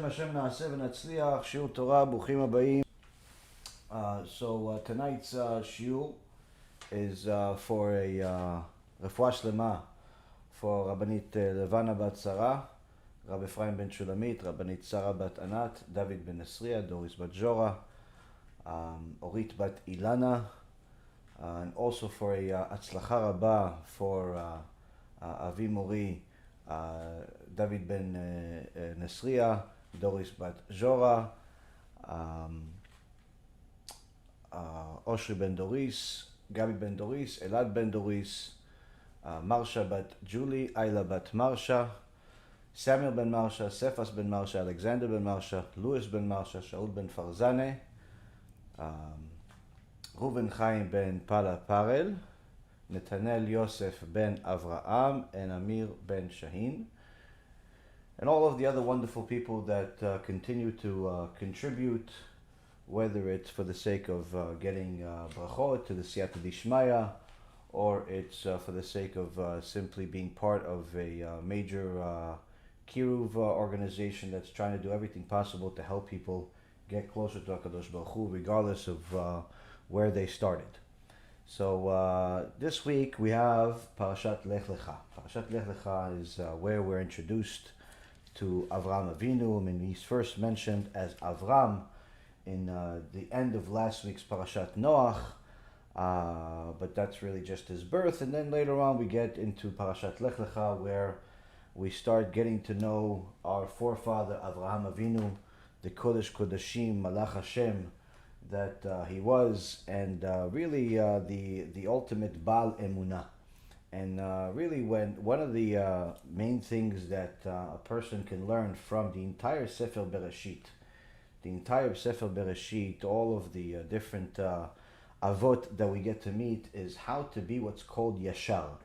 HaShem na'aseh v'natzliach, shiur Torah, bruchim aba'im. So tonight's shiur is for a refuah shlema for Rabbanit Levana bat Sarah, Rabbi Ephraim ben Shulamit, Rabbanit Sarah bat Anat, David ben Nesriya, Doris bat Jora, Orit bat Ilana, and also for a Atzlacha Rabba for Avi Mori, David ben Nesriya, Doris bat Jora, Oshri ben Doris, Gabi ben Doris, Elad ben Doris, Marsha bat Julie, Ayla bat Marsha, Samuel ben Marsha, Cephas ben Marsha, Alexander ben Marsha, Louis ben Marsha, Shaul ben Farzane, Reuven Chaim ben Pala Parel, Netanel Yosef ben Avraham, and Amir ben Shaheen, and all of the other wonderful people that continue to contribute, whether it's for the sake of getting brachot to the Siyata Dishmaya, or it's for the sake of simply being part of a major Kiruv organization that's trying to do everything possible to help people get closer to HaKadosh Baruch Hu, regardless of where they started. So this week we have Parashat Lech Lecha. Parashat Lech Lecha is where we're introduced to Avram Avinu. I mean, he's first mentioned as Avram in the end of last week's Parashat Noach, but that's really just his birth. And then later on we get into Parashat Lech Lecha, where we start getting to know our forefather Avraham Avinu, the Kodesh Kodashim, Malach HaShem that he was, and really the ultimate Baal Emuna. And really one of the main things that a person can learn from the entire Sefer Bereshit, all of the different avot that we get to meet, is how to be what's called yashar.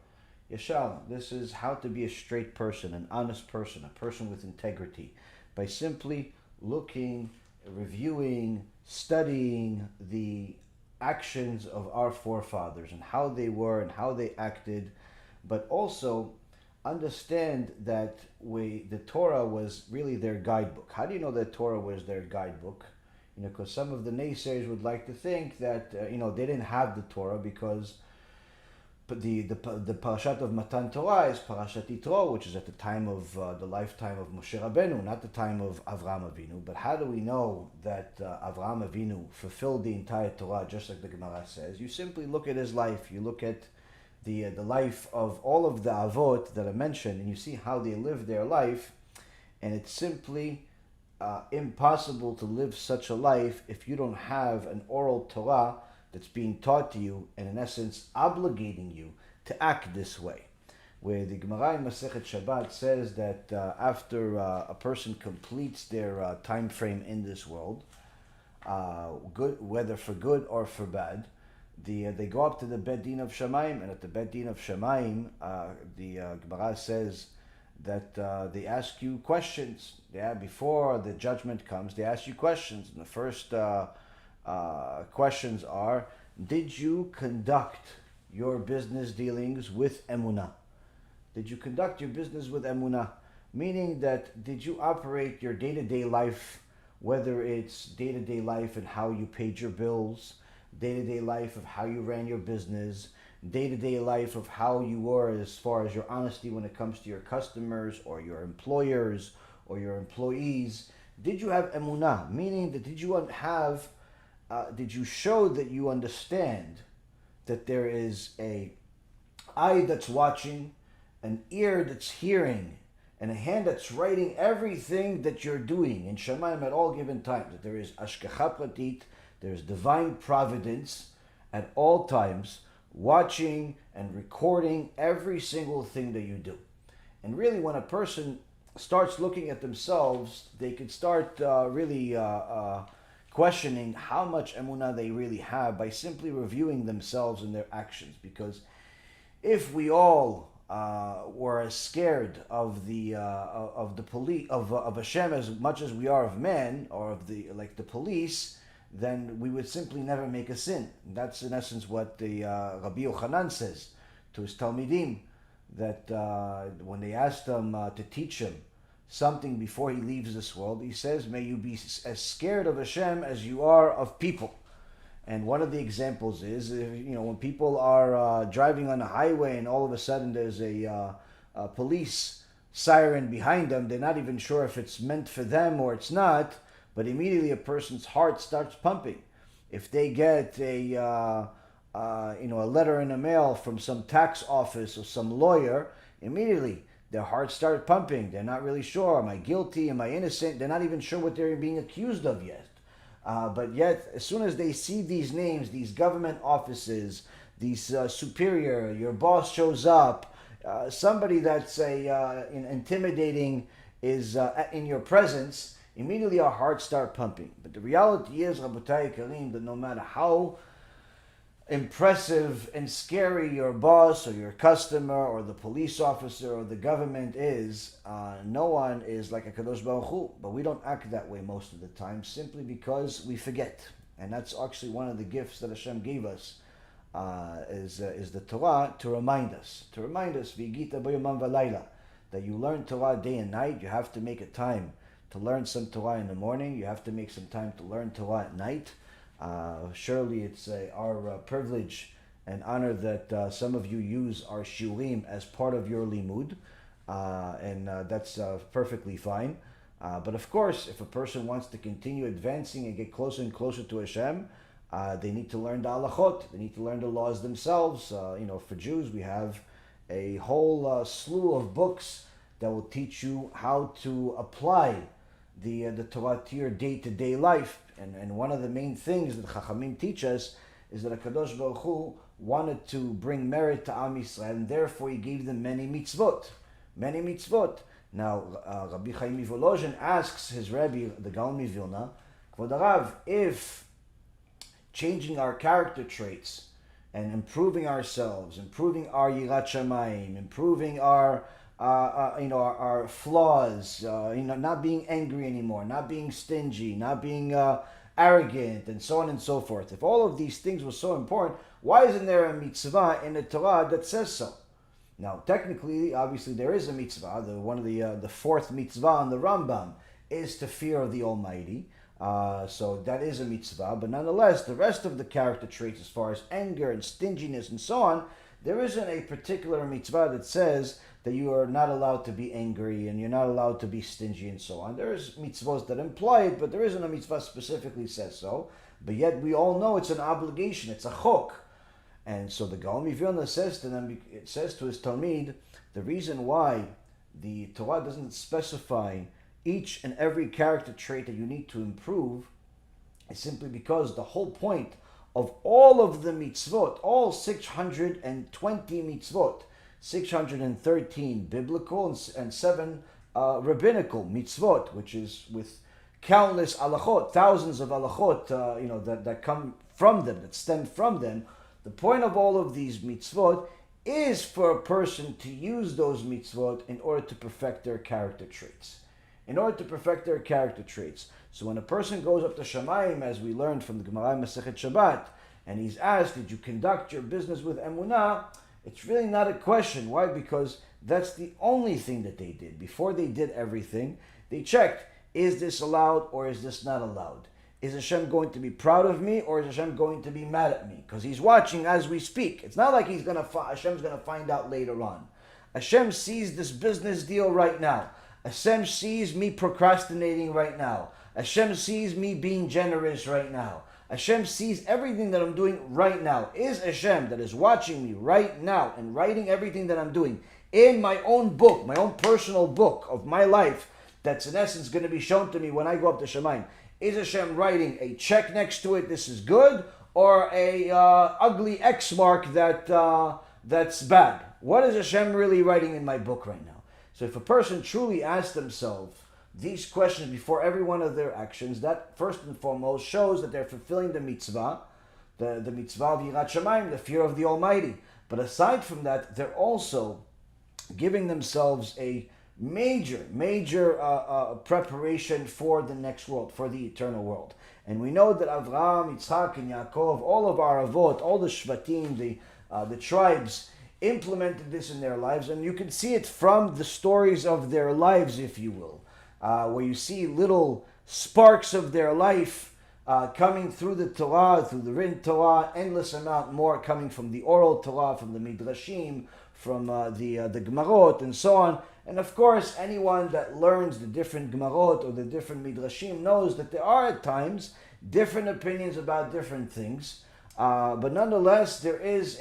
Yashar, this is how to be a straight person, an honest person, a person with integrity, by simply looking, reviewing, studying the actions of our forefathers and how they were and how they acted, but also understand that the Torah was really their guidebook. How do you know that Torah was their guidebook? Because some of the naysayers would like to think that they didn't have the Torah, because the Parashat of Matan Torah is Parashat Yitro, which is at the time of the lifetime of Moshe Rabbeinu, not the time of Avraham Avinu. But how do we know that Avraham Avinu fulfilled the entire Torah, just like the Gemara says? You simply look at his life. You look at the life of all of the avot that are mentioned, and you see how they live their life, and it's simply impossible to live such a life if you don't have an oral Torah that's being taught to you, and in essence obligating you to act this way. Where the Gemara in Masechet Shabbat says that after a person completes their time frame in this world, good, whether for good or for bad, they go up to the Bet Din of Shamayim, and at the Bet Din of Shamayim, the Gemara says that they ask you questions. Before the judgment comes, they ask you questions. And the first questions are, did you conduct your business dealings with emuna? Did you conduct your business with emuna? Meaning that, did you operate your day-to-day life, whether it's day-to-day life and how you paid your bills, day-to-day life of how you ran your business, day-to-day life of how you were as far as your honesty when it comes to your customers or your employers or your employees? Did you have emuna? Meaning that did you show that you understand that there is a eye that's watching, an ear that's hearing, and a hand that's writing everything that you're doing in Shamayim at all given times? That there is ashgacha pratit, there's divine providence at all times, watching and recording every single thing that you do. And really, when a person starts looking at themselves, they could start really questioning how much emunah they really have by simply reviewing themselves and their actions. Because if we all were as scared of the police of Hashem as much as we are of man, or of the police, then we would simply never make a sin. And that's in essence what the Rabbi Yochanan says to his Talmidim, that when they asked him to teach him something before he leaves this world. He says, may you be as scared of Hashem as you are of people. And one of the examples is, when people are driving on a highway and all of a sudden there's a police siren behind them, they're not even sure if it's meant for them or it's not, but immediately a person's heart starts pumping. If they get a letter in the mail from some tax office or some lawyer, immediately their hearts start pumping. They're not really sure. Am I guilty? Am I innocent? They're not even sure what they're being accused of yet. But yet, as soon as they see these names, these government offices, these superior, your boss shows up, somebody that's intimidating is in your presence, immediately our hearts start pumping. But the reality is, Rabotai Karim, that no matter how impressive and scary your boss or your customer or the police officer or the government is, no one is like a Kadosh Baruch Hu. But we don't act that way most of the time simply because we forget. And that's actually one of the gifts that Hashem gave us, is the Torah, to remind us. V'yigita b'yomam v'layla, that you learn Torah day and night. You have to make a time to learn some Torah in the morning. You have to make some time to learn Torah at night. Surely it's our privilege and honor that some of you use our shiurim as part of your limud, and that's perfectly fine. But of course, if a person wants to continue advancing and get closer and closer to Hashem, they need to learn the halachot. They need to learn the laws themselves. For Jews, we have a whole slew of books that will teach you how to apply the Torah to your day-to-day life. And one of the main things that Chachamim teach us is that HaKadosh Baruch Hu wanted to bring merit to Am Yisrael, and therefore he gave them many mitzvot. Now, Rabbi Chaim Volozhin asks his Rebbe, the Gaon Vilna, Kvod Harav, if changing our character traits and improving ourselves, improving our Yirat Shamayim, improving our flaws, not being angry anymore, not being stingy, not being arrogant, and so on and so forth. If all of these things were so important, why isn't there a mitzvah in the Torah that says so? Now, technically, obviously, there is a mitzvah. One of the fourth mitzvah on the Rambam is to fear the Almighty. So that is a mitzvah. But nonetheless, the rest of the character traits, as far as anger and stinginess and so on, there isn't a particular mitzvah that says that you are not allowed to be angry and you're not allowed to be stingy and so on. There is mitzvahs that imply it, but there isn't a mitzvah specifically says so. But yet we all know it's an obligation, it's a chok. And so the Gaon Vilna says to them, it says to his Talmid, the reason why the Torah doesn't specify each and every character trait that you need to improve is simply because the whole point of all of the mitzvot, all 620 mitzvot, 613 biblical and 7 rabbinical mitzvot, which is with countless halachot, thousands of halachot, that come from them, that stem from them. The point of all of these mitzvot is for a person to use those mitzvot in order to perfect their character traits. So when a person goes up to Shamayim, as we learned from the Gemara Masechet Shabbat, and he's asked, did you conduct your business with emuna? It's really not a question. Why? Because that's the only thing that they did. Before they did everything, they checked, is this allowed or is this not allowed? Is Hashem going to be proud of me or is Hashem going to be mad at me? Because he's watching as we speak. It's not like Hashem's going to find out later on. Hashem sees this business deal right now. Hashem sees me procrastinating right now. Hashem sees me being generous right now. Hashem sees everything that I'm doing right now. Is Hashem that is watching me right now and writing everything that I'm doing in my own book, my own personal book of my life, that's in essence going to be shown to me when I go up to Shamayim? Is Hashem writing a check next to it, this is good, or a ugly X mark that's bad? What is Hashem really writing in my book right now? So if a person truly asks themselves these questions before every one of their actions, that first and foremost shows that they're fulfilling the mitzvah, the mitzvah of Yirat Shamayim, the fear of the Almighty. But aside from that, they're also giving themselves a major preparation for the next world, for the eternal world. And we know that Avraham, Yitzhak, and Yaakov, all of our avot, all the shvatim, the tribes implemented this in their lives, and you can see it from the stories of their lives, if you will, where you see little sparks of their life coming through the Torah, through the written Torah, endless amount more coming from the oral Torah, from the Midrashim, from the Gemarot, and so on. And of course, anyone that learns the different Gemarot or the different Midrashim knows that there are at times different opinions about different things. But nonetheless, there is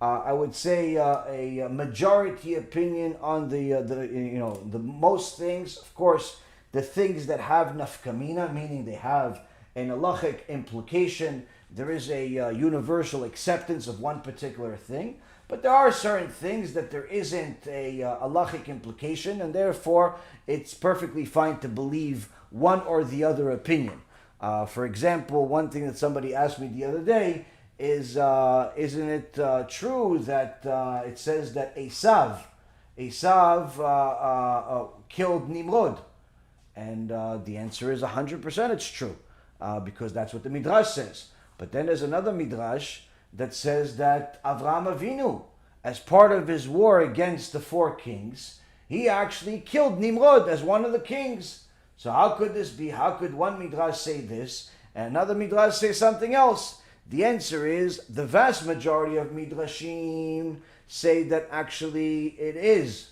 I would say a majority opinion on the most things. Of course, the things that have nafkamina, meaning they have an halachic implication. There is a universal acceptance of one particular thing. But there are certain things that there isn't a halachic implication, and therefore it's perfectly fine to believe one or the other opinion. For example, one thing that somebody asked me the other day is, isn't it true that it says that Esav killed Nimrod? And the answer is 100% it's true, because that's what the Midrash says. But then there's another Midrash that says that Avraham Avinu, as part of his war against the four kings, he actually killed Nimrod as one of the kings. So how could this be? How could one Midrash say this and another Midrash say something else? The answer is the vast majority of Midrashim say that actually it is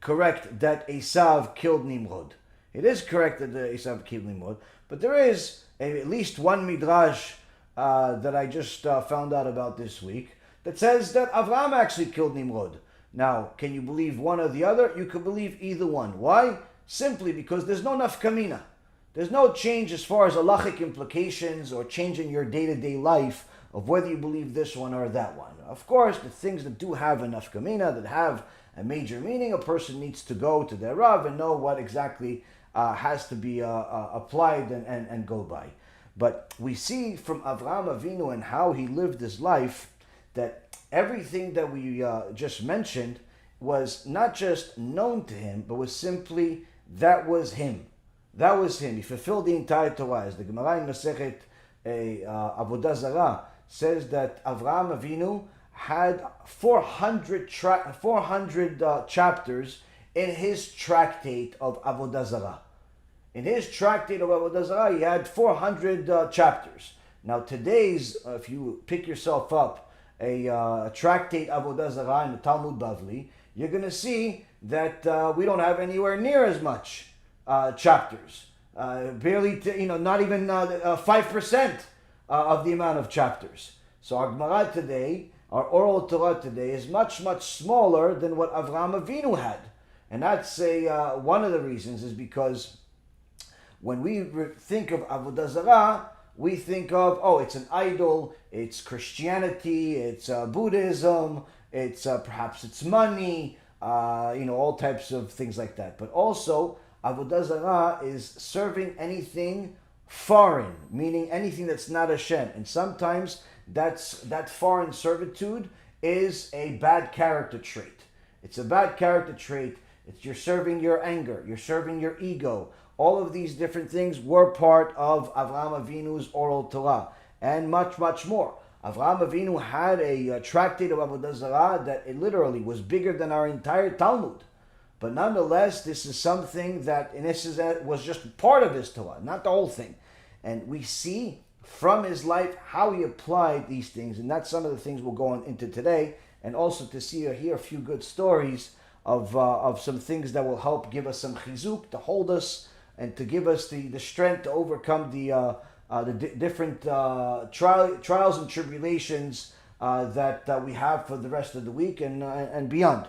correct that Esav killed Nimrod. It is correct that Esav killed Nimrod, but there is at least one Midrash that I just found out about this week that says that Avraham actually killed Nimrod. Now, can you believe one or the other? You can believe either one. Why? Simply because there's no nafkamina. There's no change as far as halachic implications or change in your day-to-day life of whether you believe this one or that one. Of course, the things that do have a nafkamina, that have a major meaning, a person needs to go to their Rav and know what exactly has to be applied and go by. But we see from Avraham Avinu and how he lived his life that everything that we just mentioned was not just known to him, but was simply, that was him. That was him. He fulfilled the entire Torah. As the Gemara in Masechet Avodah Zarah says that Avraham Avinu had 400 chapters in his tractate of Avodah Zarah. In his tractate of Avodah Zarah, he had 400 chapters. Now today's, if you pick yourself up a tractate Avodah Zarah in the Talmud Bavli, you're going to see that we don't have anywhere near as much chapters. Barely, not even 5% of the amount of chapters. So our Gemara today, our oral Torah today, is much, much smaller than what Avraham Avinu had. And that's one of the reasons is because when we think of Avodah Zarah, we think of, it's an idol, it's Christianity, it's Buddhism, it's perhaps it's money, all types of things like that. But also, Avodah Zarah is serving anything foreign, meaning anything that's not HaShem. And sometimes that foreign servitude is a bad character trait. It's a bad character trait. You're serving your anger, you're serving your ego. All of these different things were part of Avraham Avinu's oral Torah, and much, much more. Avraham Avinu had a tractate of Avodah Zarah that it literally was bigger than our entire Talmud. But nonetheless, this is something that, in essence, was just part of his Torah, not the whole thing. And we see from his life how he applied these things, and that's some of the things we'll go on into today, and also to see or hear a few good stories of some things that will help give us some chizuk, to hold us, and to give us the strength to overcome the different trials and tribulations that we have for the rest of the week and beyond.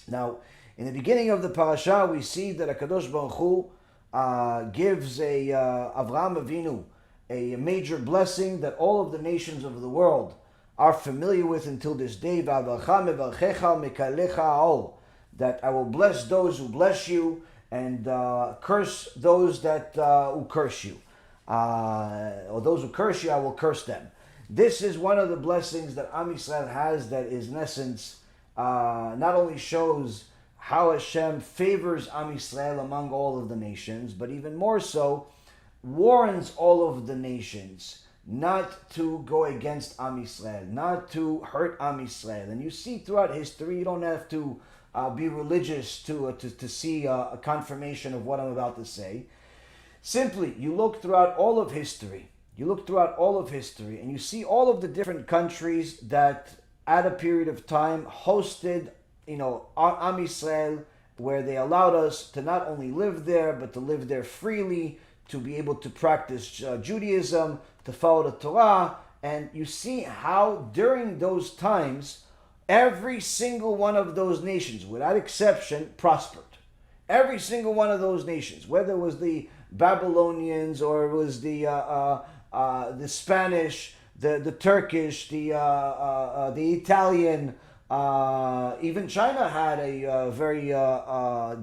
Now, in the beginning of the parasha, we see that HaKadosh Baruch Hu gives Avraham Avinu a major blessing that all of the nations of the world are familiar with until this day. That I will bless those who bless you, and curse those that who curse you. Or those who curse you, I will curse them. This is one of the blessings that Am Yisrael has that is, in essence, not only shows how Hashem favors Am Yisrael among all of the nations, but even more so, warns all of the nations not to go against Am Yisrael, not to hurt Am Yisrael. And you see throughout history, you don't have to be religious to see a confirmation of what I'm about to say. Simply, you look throughout all of history. And you see all of the different countries that at a period of time hosted, Am Yisrael, where they allowed us to not only live there, but to live there freely, to be able to practice Judaism, to follow the Torah. And you see how during those times, every single one of those nations, without exception, prospered. Every single one of those nations, whether it was the Babylonians or it was the Spanish, the Turkish, the Italian, even China had a very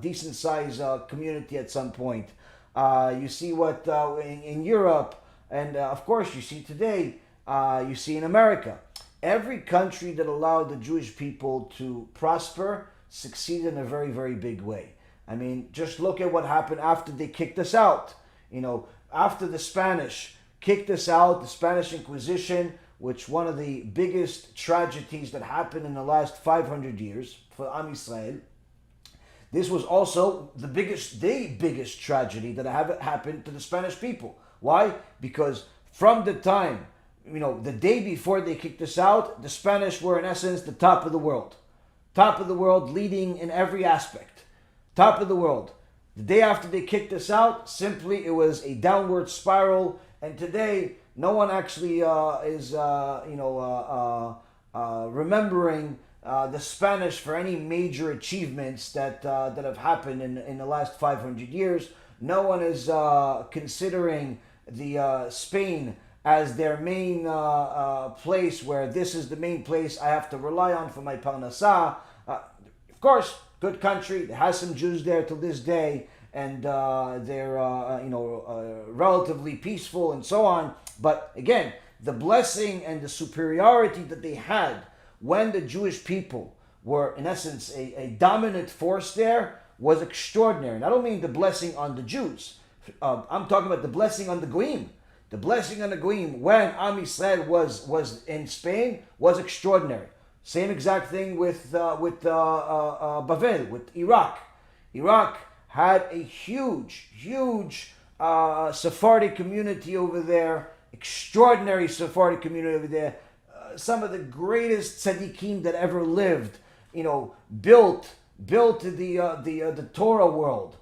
decent sized community at some point. You see what in Europe, and of course you see today, you see in America. Every country that allowed the Jewish people to prosper succeeded in a very, very big way. I mean, just look at what happened after they kicked us out. After the Spanish kicked us out, the Spanish Inquisition, which one of the biggest tragedies that happened in the last 500 years for Am Yisrael. This was also the biggest tragedy that happened to the Spanish people. Why? Because from the time, the day before they kicked us out, the Spanish were in essence the top of the world. Top of the world, leading in every aspect. Top of the world. The day after they kicked us out, simply it was a downward spiral. And today, no one actually is remembering the Spanish for any major achievements that have happened in the last 500 years. No one is considering the Spain as their main place, where this is the main place I have to rely on for my parnasah. Of course, good country. There has some Jews there to this day, and they're relatively peaceful and so on. But again, the blessing and the superiority that they had when the Jewish people were, in essence, a dominant force there was extraordinary. Not only the blessing on the Jews, I'm talking about the blessing on the Goyim. The blessing on the Goyim when Am Yisrael was in Spain was extraordinary. Same exact thing with Bavel, with Iraq. Iraq had a huge Sephardic community over there, extraordinary Sephardic community over there. Some of the greatest tzaddikim that ever lived, built the Torah world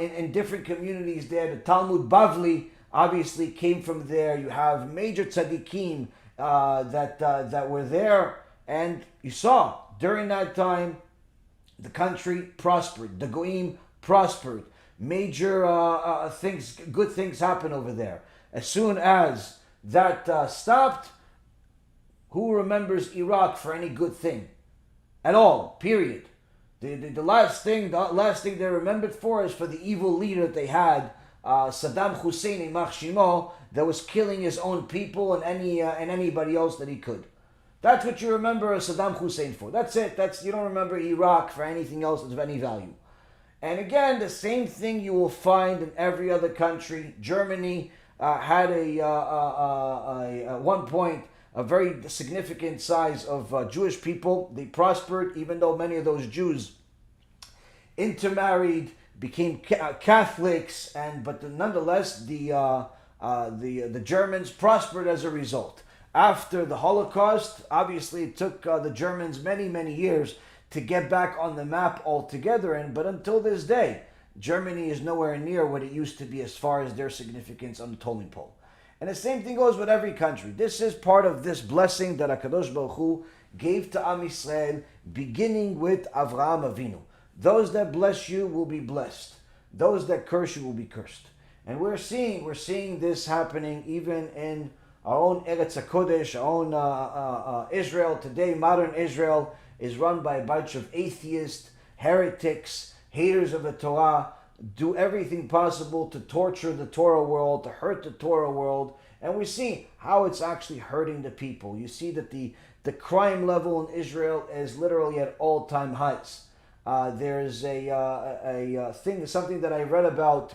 in different communities there. The Talmud Bavli obviously came from there. You have major tzaddikim that were there, and you saw during that time the country prospered. The Goyim prospered. Major good things happened over there. As soon as that stopped, who remembers Iraq for any good thing at all? Period. The last thing they're remembered for is for the evil leader that they had, Saddam Hussein, Imach Shimo, that was killing his own people and anybody else that he could. That's what you remember Saddam Hussein for. That's it. You don't remember Iraq for anything else that's of any value. And again, the same thing you will find in every other country. Germany had at one point a very significant size of Jewish people. They prospered, even though many of those Jews intermarried, became Catholics, but nonetheless, the Germans prospered as a result. After the Holocaust, obviously, it took the Germans many years to get back on the map altogether. But until this day, Germany is nowhere near what it used to be as far as their significance on the totem pole. And the same thing goes with every country. This is part of this blessing that HaKadosh Baruch Hu gave to Am Yisrael, beginning with Avraham Avinu. Those that bless you will be blessed. Those that curse you will be cursed. And we're seeing this happening even in our own Eretz HaKodesh, our own Israel today. Modern Israel is run by a bunch of atheists, heretics, haters of the Torah, do everything possible to torture the Torah world, to hurt the Torah world. And we see how it's actually hurting the people. You see that the crime level in Israel is literally at all-time highs. There's something that I read about,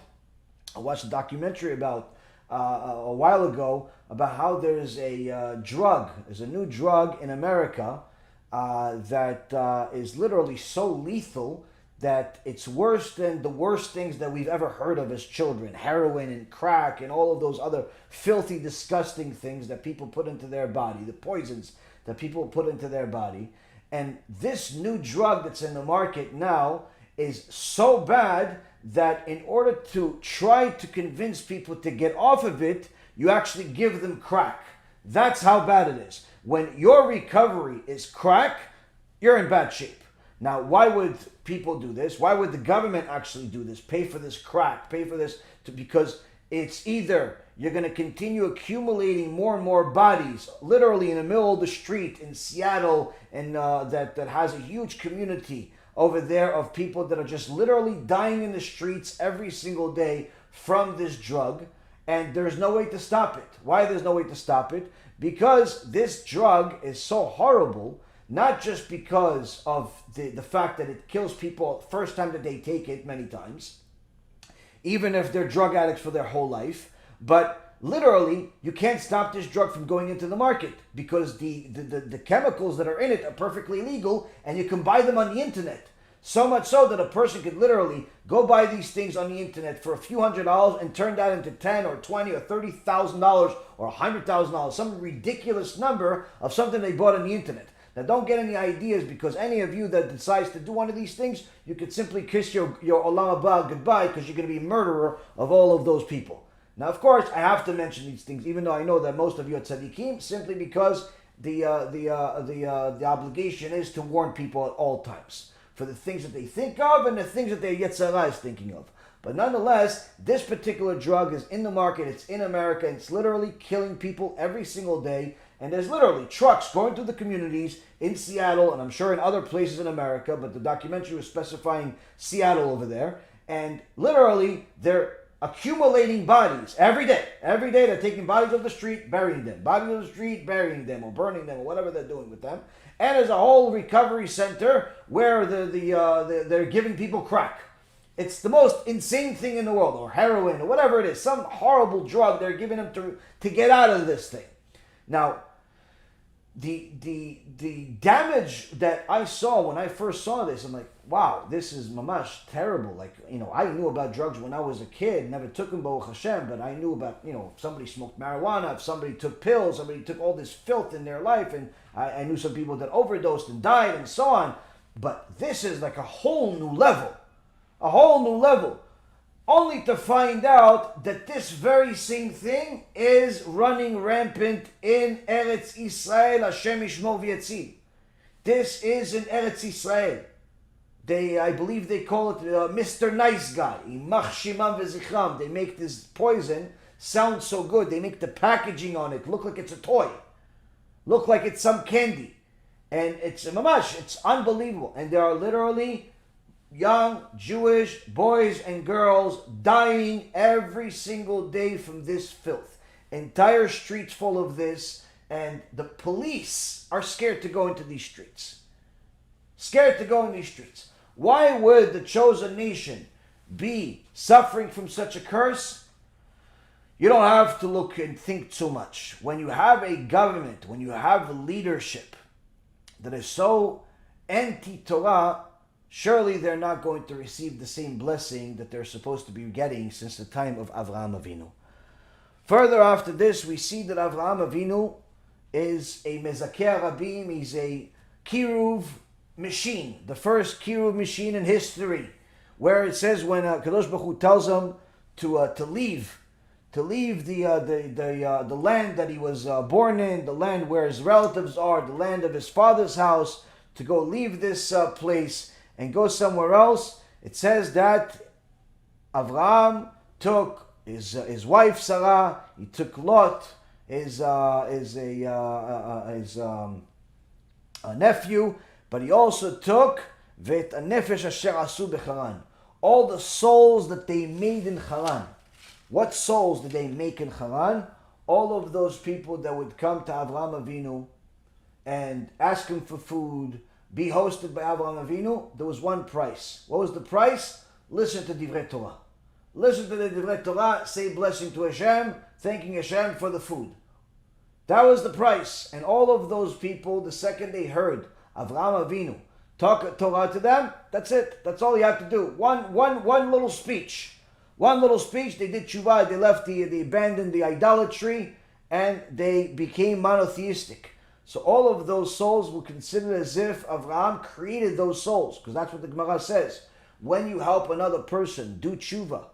I watched a documentary about a while ago about how there's there's a new drug in America that is literally so lethal that it's worse than the worst things that we've ever heard of as children. Heroin and crack and all of those other filthy, disgusting things that people put into their body, the poisons that people put into their body. And this new drug that's in the market now is so bad that in order to try to convince people to get off of it, you actually give them crack. That's how bad it is. When your recovery is crack, you're in bad shape. Now, why would people do this? Why would the government actually do this? Pay for this crack, pay for this, because it's either you're going to continue accumulating more and more bodies, literally in the middle of the street in Seattle, and that has a huge community over there of people that are just literally dying in the streets every single day from this drug, and there's no way to stop it. Why there's no way to stop it? Because this drug is so horrible, not just because of the fact that it kills people the first time that they take it many times, even if they're drug addicts for their whole life, but literally you can't stop this drug from going into the market because the chemicals that are in it are perfectly legal and you can buy them on the internet. So much so that a person could literally go buy these things on the internet for a few $100s and turn that into $10 or $20 or $30,000 or $100,000, some ridiculous number of something they bought on the internet. Now, don't get any ideas, because any of you that decides to do one of these things, you could simply kiss your Olam Haba goodbye, because you're going to be a murderer of all of those people. Now, of course, I have to mention these things, even though I know that most of you are tzaddikim, simply because the obligation is to warn people at all times for the things that they think of and the things that their Yetzirah is thinking of. But nonetheless, this particular drug is in the market, it's in America, it's literally killing people every single day. And there's literally trucks going through the communities in Seattle, and I'm sure in other places in America, but the documentary was specifying Seattle over there. And literally, they're accumulating bodies every day. Every day they're taking bodies off the street, burying them. Bodies off the street, burying them, or burning them, or whatever they're doing with them. And there's a whole recovery center where they're giving people crack. It's the most insane thing in the world, or heroin, or whatever it is. Some horrible drug they're giving them to get out of this thing. Now, the damage that I saw when I first saw this, I'm like, wow, this is mamash terrible. Like, I knew about drugs when I was a kid, never took them, Baruch HaShem, but I knew about, if somebody smoked marijuana, if somebody took pills, somebody took all this filth in their life, and I knew some people that overdosed and died and so on. But this is like a whole new level. Only to find out that this very same thing is running rampant in Eretz Israel. HaShem Yishmor V'Yatzil. This is in Eretz Israel. I believe they call it Mr. Nice Guy. Imach Shimam V'Zichram. They make this poison sound so good. They make the packaging on it look like it's a toy. Look like it's some candy. And it's mamash. It's unbelievable. And there are literally young Jewish boys and girls dying every single day from this filth. Entire streets full of this, and the police are scared to go into these streets. Why would the chosen nation be suffering from such a curse? You don't have to look and think too much. When you have a government, when you have a leadership that is so anti-Torah, surely they're not going to receive the same blessing that they're supposed to be getting since the time of Avraham Avinu. Further after this, we see that Avraham Avinu is a Mezakeh Rabim. He's a Kiruv machine, the first Kiruv machine in history, where it says when Kadosh Baruch Hu tells him to leave the land that he was born in, the land where his relatives are, the land of his father's house, to go leave this place and go somewhere else. It says that Avraham took his wife Sarah, he took Lot, his nephew, but he also took Vet Nefesh Asher Asu Becharan, all the souls that they made in Haran. What souls did they make in Haran? All of those people that would come to Avraham Avinu and ask him for food, be hosted by Avraham Avinu. There was one price. What was the price? Listen to Divrei Torah. listen to the Divrei Torah, say blessing to Hashem, thanking Hashem for the food. That was the price. And all of those people, the second they heard Avraham Avinu talk Torah to them, that's it. That's all you have to do. One little speech. One little speech, they did tshuva, they abandoned the idolatry, and they became monotheistic. So all of those souls were considered as if Avraham created those souls, because that's what the Gemara says. When you help another person do tshuva,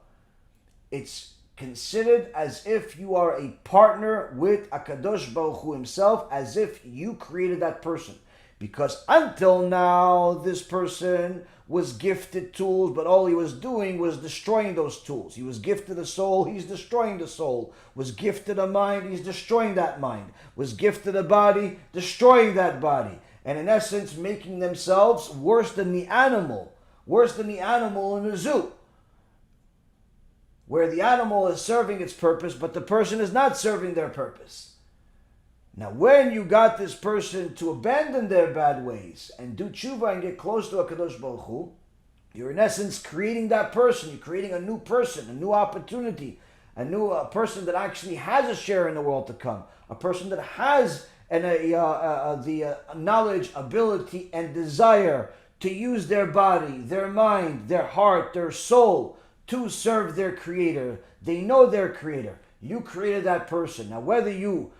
it's considered as if you are a partner with HaKadosh Baruch Hu himself, as if you created that person. Because until now, this person was gifted tools, but all he was doing was destroying those tools. He was gifted a soul, he's destroying the soul. Was gifted a mind, he's destroying that mind. Was gifted a body, destroying that body. And in essence, making themselves worse than the animal in the zoo, where the animal is serving its purpose, but the person is not serving their purpose. Now, when you got this person to abandon their bad ways and do tshuva and get close to HaKadosh Baruch Hu, you're in essence creating that person. You're creating a new person, a new opportunity, a person that actually has a share in the world to come, a person that has the knowledge, ability, and desire to use their body, their mind, their heart, their soul to serve their Creator. They know their Creator. You created that person. Now, whether you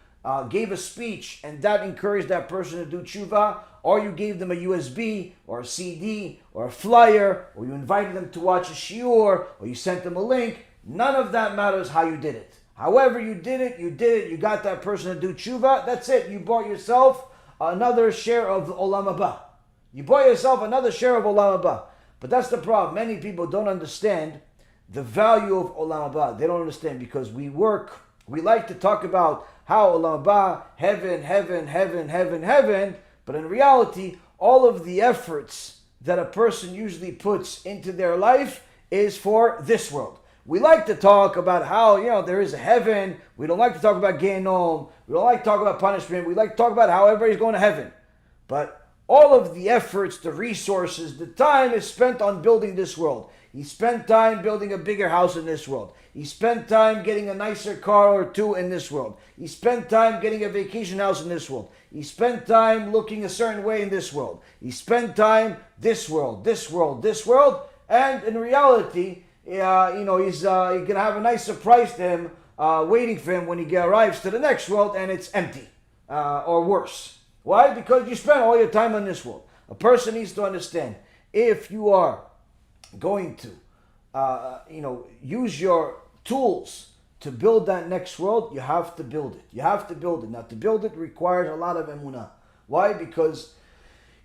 gave a speech and that encouraged that person to do tshuva, or you gave them a USB or a CD or a flyer, or you invited them to watch a shiur, or you sent them a link, none of that matters how you did it. However you did it, you got that person to do tshuva, that's it. You bought yourself another share of Olam Haba. You bought yourself another share of Olam Haba. But that's the problem. Many people don't understand the value of Olam Haba. They don't understand because we like to talk about how Olam Haba, heaven, heaven, heaven, heaven, heaven, but in reality, all of the efforts that a person usually puts into their life is for this world. We like to talk about how, there is a heaven. We don't like to talk about Gehenom. We don't like to talk about punishment. We like to talk about how everybody's going to heaven. But all of the efforts, the resources, the time is spent on building this world. He spent time building a bigger house in this world. He spent time getting a nicer car or two in this world. He spent time getting a vacation house in this world. He spent time looking a certain way in this world. He spent time this world, this world, this world. And in reality, he's going to have a nice surprise to him waiting for him when he arrives to the next world and it's empty or worse. Why? Because you spent all your time on this world. A person needs to understand, if you are going to use your tools to build that next world, you have to build it. You have to build it. Now, to build it requires a lot of emuna. Why? Because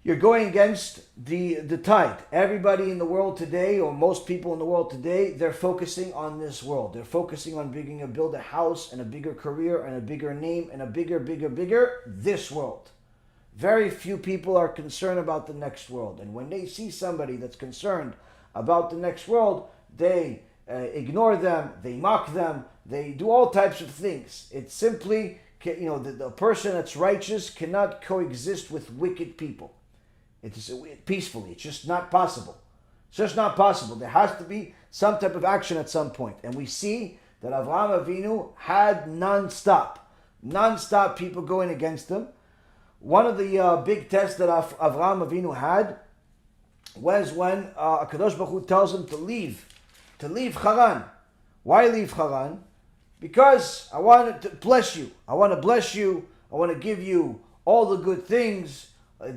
you're going against the tide. Everybody in the world today, or most people in the world today, they're focusing on this world. They're focusing on build a house and a bigger career and a bigger name and a bigger, this world. Very few people are concerned about the next world. And when they see somebody that's concerned about the next world, they ignore them, they mock them, they do all types of things. It's simply, the person that's righteous cannot coexist with wicked people. It's peacefully. It's just not possible. It's just not possible. There has to be some type of action at some point. And we see that Avraham Avinu had non-stop people going against him. One of the big tests that Avraham Avinu had was when HaKadosh Baruch Hu tells him to leave Haran. Why leave Haran? Because I want to bless you. I want to bless you. I want to give you all the good things.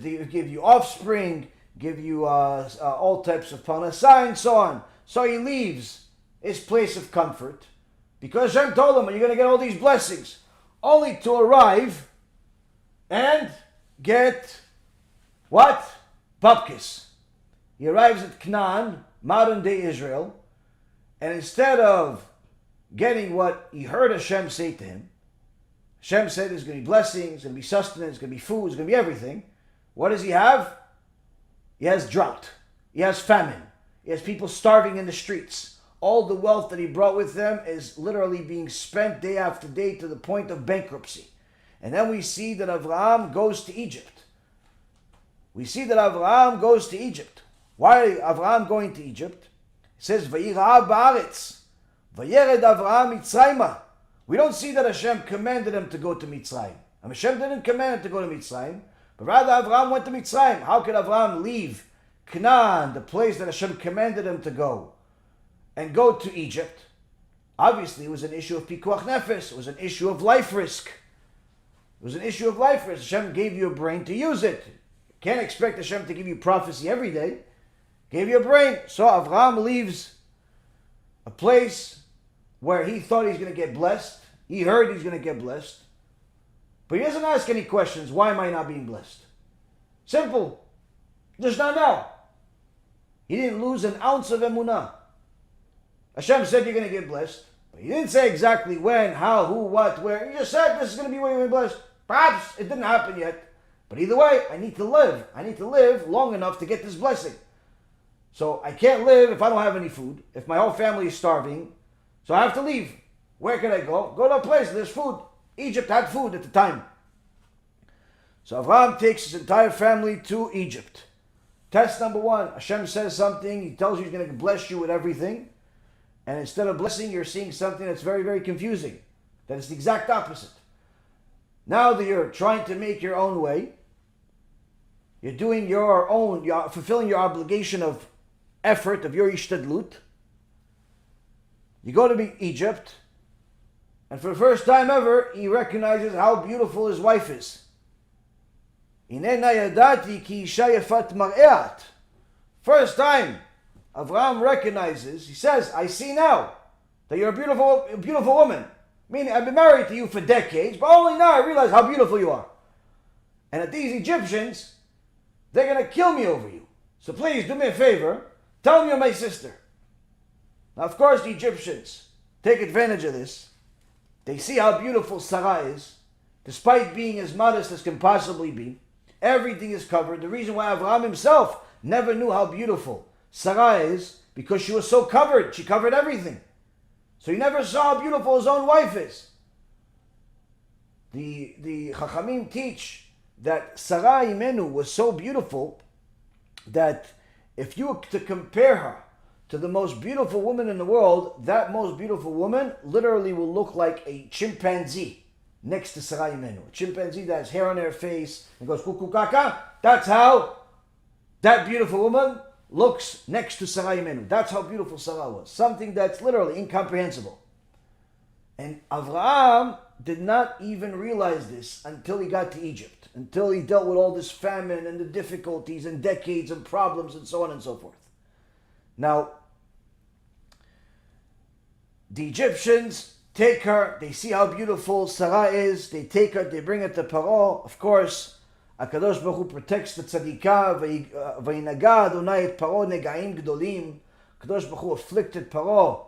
Give you offspring. Give you all types of parnasah and so on. So he leaves his place of comfort because Hashem told him, you're going to get all these blessings, only to arrive and get what? Bupkis. He arrives at Canaan, modern day Israel, and instead of getting what he heard Hashem say to him, Hashem said there's going to be blessings, there's going to be sustenance, there's going to be food, there's going to be everything. What does he have? He has drought. He has famine. He has people starving in the streets. All the wealth that he brought with them is literally being spent day after day to the point of bankruptcy. And then we see that Avraham goes to Egypt. Why is Avraham going to Egypt? It says, Vayirav ba'aretz. Vayered Avraham Mitzrayma. We don't see that Hashem commanded him to go to Mitzrayim. Hashem didn't command him to go to Mitzrayim, but rather Avraham went to Mitzrayim. How could Avraham leave Canaan, the place that Hashem commanded him to go, and go to Egypt? Obviously, it was an issue of pikuach nefesh. It was an issue of life risk. It was an issue of life risk. Hashem gave you a brain to use it. You can't expect Hashem to give you prophecy every day. Gave you a brain. So Avraham leaves a place where he thought he's going to get blessed. He heard he's going to get blessed. But he doesn't ask any questions. Why am I not being blessed? Simple. Just not now. He didn't lose an ounce of emuna. Hashem said you're going to get blessed. But he didn't say exactly when, how, who, what, where. He just said this is going to be where you're going to be blessed. Perhaps it didn't happen yet. But either way, I need to live. I need to live long enough to get this blessing. So I can't live if I don't have any food. If my whole family is starving. So I have to leave. Where can I go? Go to a place there's food. Egypt had food at the time. So Avraham takes his entire family to Egypt. Test number one. Hashem says something. He tells you he's going to bless you with everything. And instead of blessing, you're seeing something that's very, very confusing. That is the exact opposite. Now that you're trying to make your own way, you're doing your own, you're fulfilling your obligation of effort, of your ishtadlut. You go to Egypt, and for the first time ever, he recognizes how beautiful his wife is. First time, Avraham recognizes, he says, I see now that you're a beautiful woman. Meaning, I've been married to you for decades, but only now I realize how beautiful you are. And that these Egyptians, they're going to kill me over you. So please, do me a favor, tell them you're my sister. Now, of course, the Egyptians take advantage of this. They see how beautiful Sarah is, despite being as modest as can possibly be. Everything is covered. The reason why Avraham himself never knew how beautiful Sarah is, because she was so covered. She covered everything. So he never saw how beautiful his own wife is. The Chachamim teach that Sarah Imenu was so beautiful that if you were to compare her to the most beautiful woman in the world, that most beautiful woman literally will look like a chimpanzee next to Sarah Imenu. A chimpanzee that has hair on their face and goes cuckoo caca. That's how that beautiful woman looks next to Sarah Imenu. That's how beautiful Sarah was. Something that's literally incomprehensible. And Avraham did not even realize this until he got to Egypt, until he dealt with all this famine and the difficulties and decades and problems and so on and so forth. Now, the Egyptians take her, they see how beautiful Sarah is, they take her, they bring her to Paro. Of course, HaKadosh Baruch Hu protects the tzadikah, vayinaga Adonai et Paro negaim gdolim. HaKadosh Baruch Hu afflicted Paro.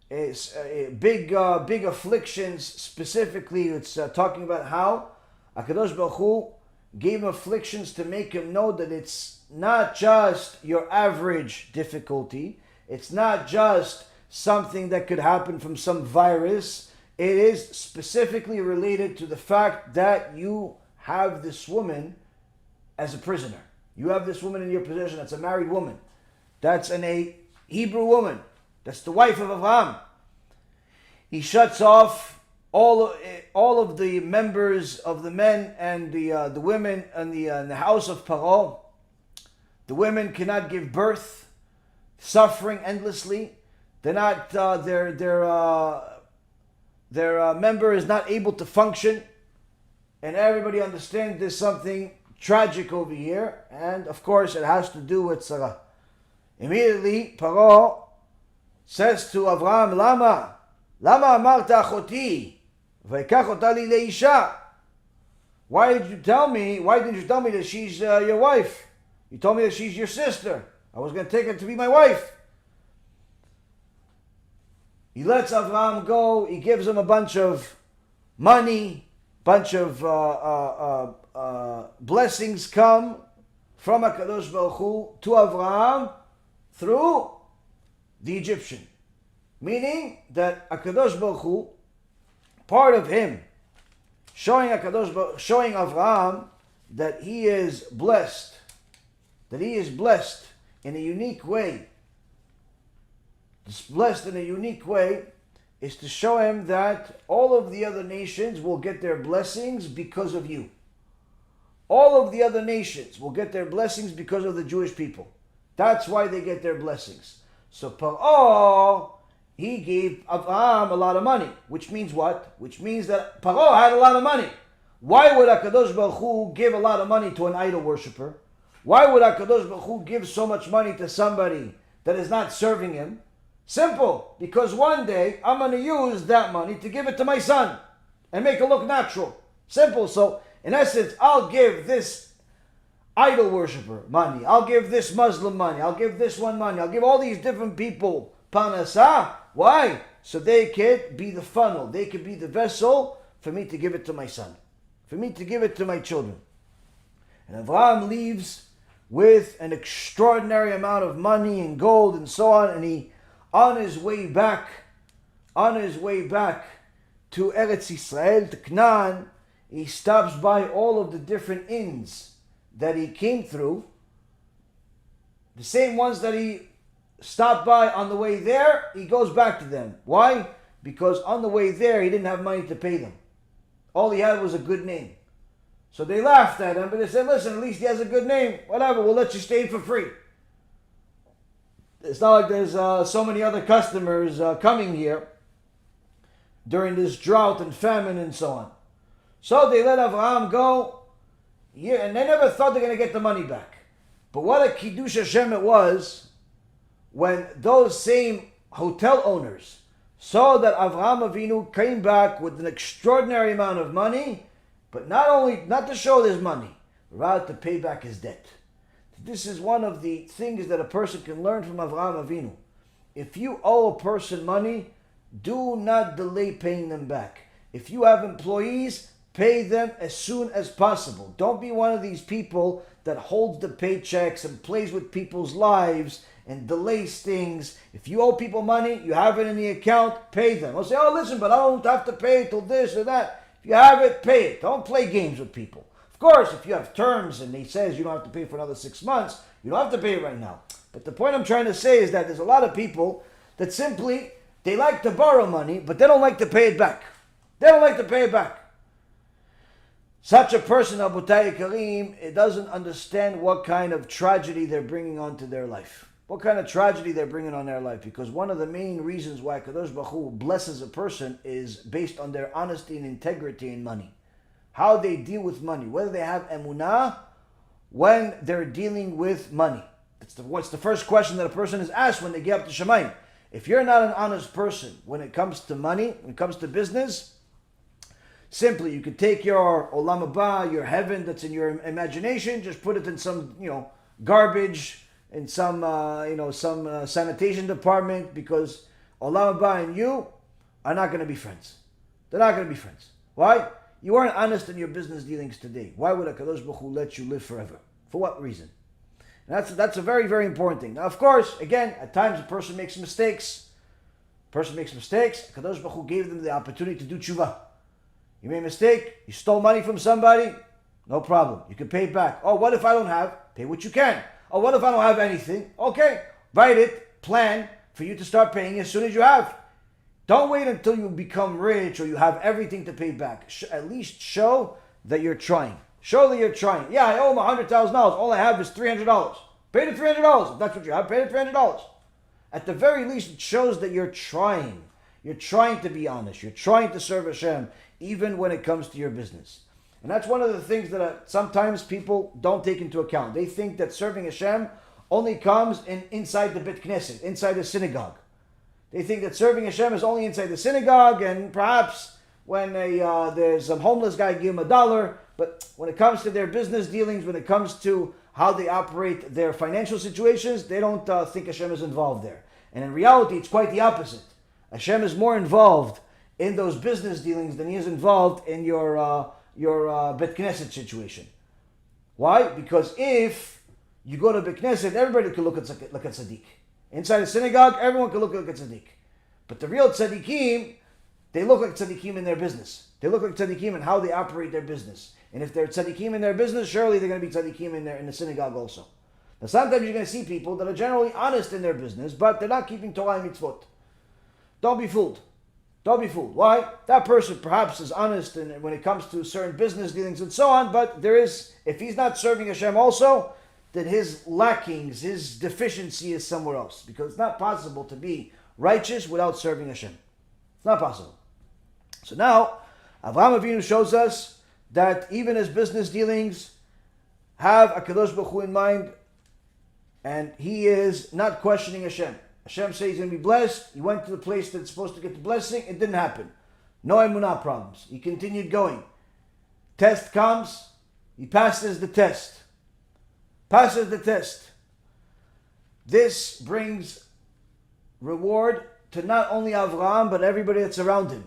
Big afflictions, specifically, it's talking about how HaKadosh Baruch Hu gave him afflictions to make him know that it's not just your average difficulty, it's not just something that could happen from some virus, it is specifically related to the fact that you have this woman as a prisoner. You have this woman in your possession that's a married woman. That's a Hebrew woman. That's the wife of Avraham. He shuts off all of the members of the men and the women in the house of Paro. The women cannot give birth, suffering endlessly. They're not their member is not able to function. And everybody understands there's something tragic over here. And of course, it has to do with Sarah. Immediately, Paro says to Avraham, Lama amarta achoti, v'ikach ota li leisha. Why didn't you tell me that she's your wife? You told me that she's your sister. I was going to take her to be my wife. He lets Avraham go. He gives him a bunch of money, bunch of blessings come from HaKadosh Baruch Hu to Avraham through the Egyptian. Meaning that HaKadosh Baruch Hu, part of him, showing Avraham that he is blessed in a unique way It's blessed in a unique way, is to show him that all of the other nations will get their blessings because of you. All of the other nations will get their blessings because of the Jewish people. That's why they get their blessings. So Paro, he gave Avraham a lot of money. Which means what? Which means that Paro had a lot of money. Why would HaKadosh Baruch Hu give a lot of money to an idol worshiper? Why would HaKadosh Baruch Hu give so much money to somebody that is not serving him? Simple. Because one day I'm going to use that money to give it to my son and make it look natural. Simple. So in essence, I'll give this idol worshiper money. I'll give this Muslim money. I'll give this one money. I'll give all these different people panasah. Why? So they could be the funnel. They could be the vessel for me to give it to my son. For me to give it to my children. And Avraham leaves with an extraordinary amount of money and gold and so on. And he, on his way back to Eretz Yisrael, to Canaan, he stops by all of the different inns that he came through. The same ones that he stopped by on the way there, he goes back to them. Why? Because on the way there, he didn't have money to pay them. All he had was a good name. So they laughed at him, but they said, listen, at least he has a good name. Whatever, we'll let you stay for free. It's not like there's so many other customers coming here during this drought and famine and so on. So they let Avraham go, and they never thought they're going to get the money back. But what a Kiddush Hashem it was when those same hotel owners saw that Avraham Avinu came back with an extraordinary amount of money, but not to show his money, rather to pay back his debt. This is one of the things that a person can learn from Avraham Avinu. If you owe a person money, do not delay paying them back. If you have employees, pay them as soon as possible. Don't be one of these people that holds the paychecks and plays with people's lives and delays things. If you owe people money, you have it in the account, pay them. They'll say, oh, listen, but I don't have to pay till this or that. If you have it, pay it. Don't play games with people. Of course, if you have terms and he says you don't have to pay for another 6 months, you don't have to pay it right now. But the point I'm trying to say is that there's a lot of people that simply, they like to borrow money, but they don't like to pay it back. They don't like to pay it back. Such a person, Abutai Karim, it doesn't understand what kind of tragedy they're bringing onto their life. What kind of tragedy they're bringing on their life. Because one of the main reasons why Kadosh Baruch Hu blesses a person is based on their honesty and integrity in money. How they deal with money. Whether they have emuna when they're dealing with money. What's the first question that a person is asked when they get up to Shemayim. If you're not an honest person when it comes to money, when it comes to business, simply you could take your olam haba, your heaven that's in your imagination, just put it in some, garbage, in some sanitation department, because olam haba and you are not going to be friends. They're not going to be friends. Why? You aren't honest in your business dealings today. Why would HaKadosh Baruch Hu let you live forever? For what reason? And that's a very, very important thing. Now, of course, again, at times a person makes mistakes. HaKadosh Baruch Hu gave them the opportunity to do tshuva. You made a mistake. You stole money from somebody. No problem. You can pay it back. Oh, what if I don't have? Pay what you can. Oh, what if I don't have anything? Okay, write it, plan for you to start paying as soon as you have. Don't wait until you become rich or you have everything to pay back. At least show that you're trying. Show that you're trying. Yeah, I owe him $100,000. All I have is $300. Pay the $300. If that's what you have, pay the $300. At the very least, it shows that you're trying. You're trying to be honest. You're trying to serve Hashem, even when it comes to your business. And that's one of the things that sometimes people don't take into account. They think that serving Hashem only comes inside the Bet Knesset, inside the synagogue. They think that serving Hashem is only inside the synagogue, and perhaps when there's some homeless guy, give him $1. But when it comes to their business dealings, when it comes to how they operate their financial situations, they don't think Hashem is involved there. And in reality, it's quite the opposite. Hashem is more involved in those business dealings than he is involved in your Bet Knesset situation. Why? Because if you go to Bet Knesset, everybody can look at tzaddik. Inside the synagogue, everyone can look like a tzaddik. But the real tzaddikim, they look like tzaddikim in their business. They look like tzaddikim in how they operate their business. And if they're tzaddikim in their business, surely they're going to be tzaddikim in the synagogue also. Now sometimes you're going to see people that are generally honest in their business, but they're not keeping Torah and mitzvot. Don't be fooled. Don't be fooled. Why? That person perhaps is honest when it comes to certain business dealings and so on, but if he's not serving Hashem also, then his lackings, his deficiency is somewhere else. Because it's not possible to be righteous without serving Hashem. It's not possible. So now, Avraham Avinu shows us that even his business dealings have a Kadosh Baruch Hu in mind, and he is not questioning Hashem. Hashem says he's going to be blessed. He went to the place that's supposed to get the blessing. It didn't happen. No emuna problems. He continued going. Test comes. He passes the test. Passes the test. This brings reward to not only Avraham, but everybody that's around him.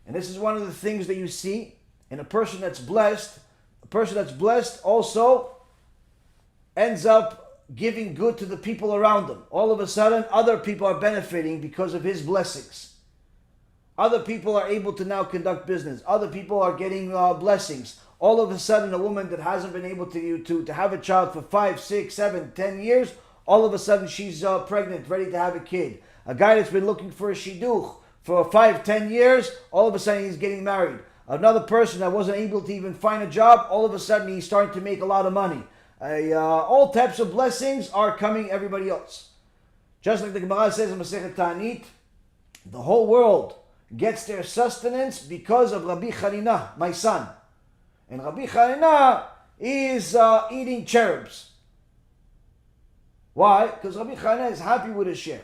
And this is one of the things that you see in a person that's blessed. A person that's blessed also ends up giving good to the people around them. All of a sudden, other people are benefiting because of his blessings. Other people are able to now conduct business. Other people are getting blessings. All of a sudden, a woman that hasn't been able to have a child for 5, 6, 7, 10 years, all of a sudden she's pregnant, ready to have a kid. A guy that's been looking for a shidduch for 5, 10 years, all of a sudden he's getting married. Another person that wasn't able to even find a job, all of a sudden he's starting to make a lot of money. All types of blessings are coming everybody else. Just like the Gemara says in Masechet Ta'anit, the whole world gets their sustenance because of Rabbi Chanina, my son. And Rabbi Chanina is eating cherubs. Why? Because Rabbi Chanina is happy with his share.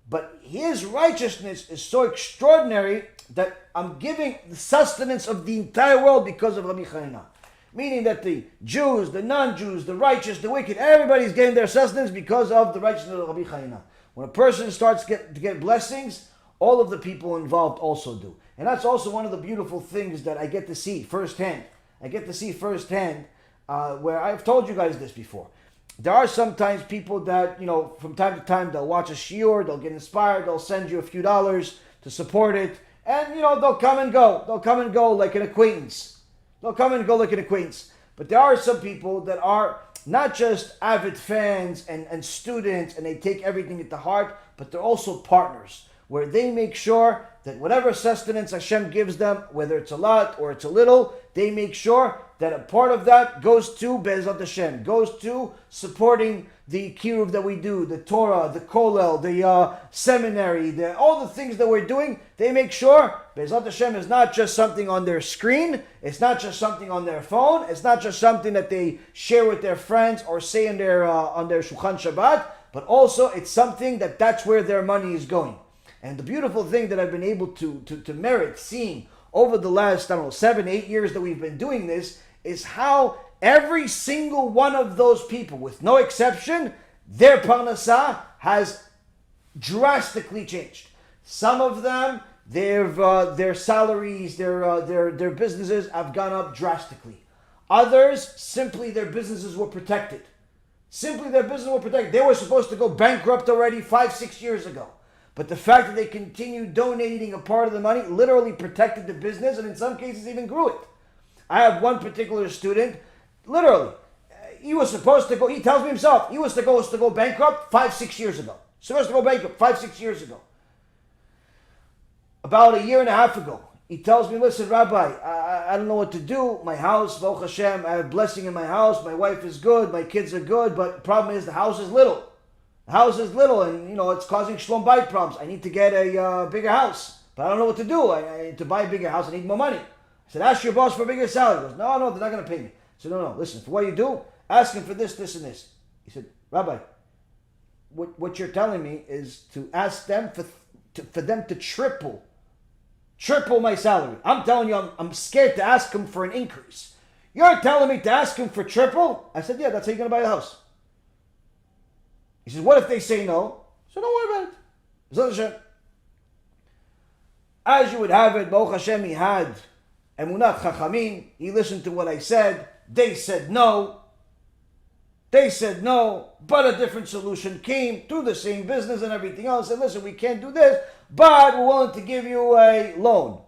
But his righteousness is so extraordinary that I'm giving the sustenance of the entire world because of Rabbi Chanina. Meaning that the Jews, the non-Jews, the righteous, the wicked, everybody's getting their sustenance because of the righteousness of Rabbi Chanina. When a person starts to get blessings, all of the people involved also do. And that's also one of the beautiful things that I get to see firsthand. Where I've told you guys this before. There are sometimes people that, from time to time, they'll watch a shiur, they'll get inspired, they'll send you a few dollars to support it, and, they'll come and go. They'll come and go like an acquaintance. But there are some people that are not just avid fans and students, and they take everything at the heart, but they're also partners, where they make sure that whatever sustenance Hashem gives them, whether it's a lot or it's a little, they make sure that a part of that goes to Be'ezrat Hashem, goes to supporting the Kiruv that we do, the Torah, the Kollel, the seminary, all the things that we're doing. They make sure Be'ezrat Hashem is not just something on their screen, it's not just something on their phone, it's not just something that they share with their friends or say on their Shulchan Shabbat, but also it's something that's where their money is going. And the beautiful thing that I've been able to merit seeing over the last, 7, 8 years that we've been doing this is how every single one of those people, with no exception, their parnasah has drastically changed. Some of them, their salaries, their businesses have gone up drastically. Others, simply their businesses were protected. They were supposed to go bankrupt already 5, 6 years ago. But the fact that they continued donating a part of the money literally protected the business, and in some cases even grew it. I have one particular student, literally, he was supposed to go, he tells me himself, he was to go bankrupt 5, 6 years ago. About a year and a half ago, he tells me, listen, Rabbi, I don't know what to do. My house, Baruch Hashem, I have blessing in my house. My wife is good, my kids are good, but the problem is the house is little. And it's causing shlom bayit problems. I need to get a bigger house, but I don't know what to do. To buy a bigger house, I need more money. I said, ask your boss for a bigger salary. He goes, no, they're not going to pay me. I said, no, listen, for what you do, ask him for this, this, and this. He said, Rabbi, what you're telling me is to ask them for them to triple my salary. I'm telling you, I'm scared to ask him for an increase. You're telling me to ask him for triple? I said, yeah, that's how you're going to buy the house. He says, what if they say no? So don't worry about it. Be'ezrat Hashem. As you would have it, Baruch Hashem, he had emunat chachamim. He listened to what I said. They said no, but a different solution came through the same business and everything else. And listen, we can't do this, but we're willing to give you a loan.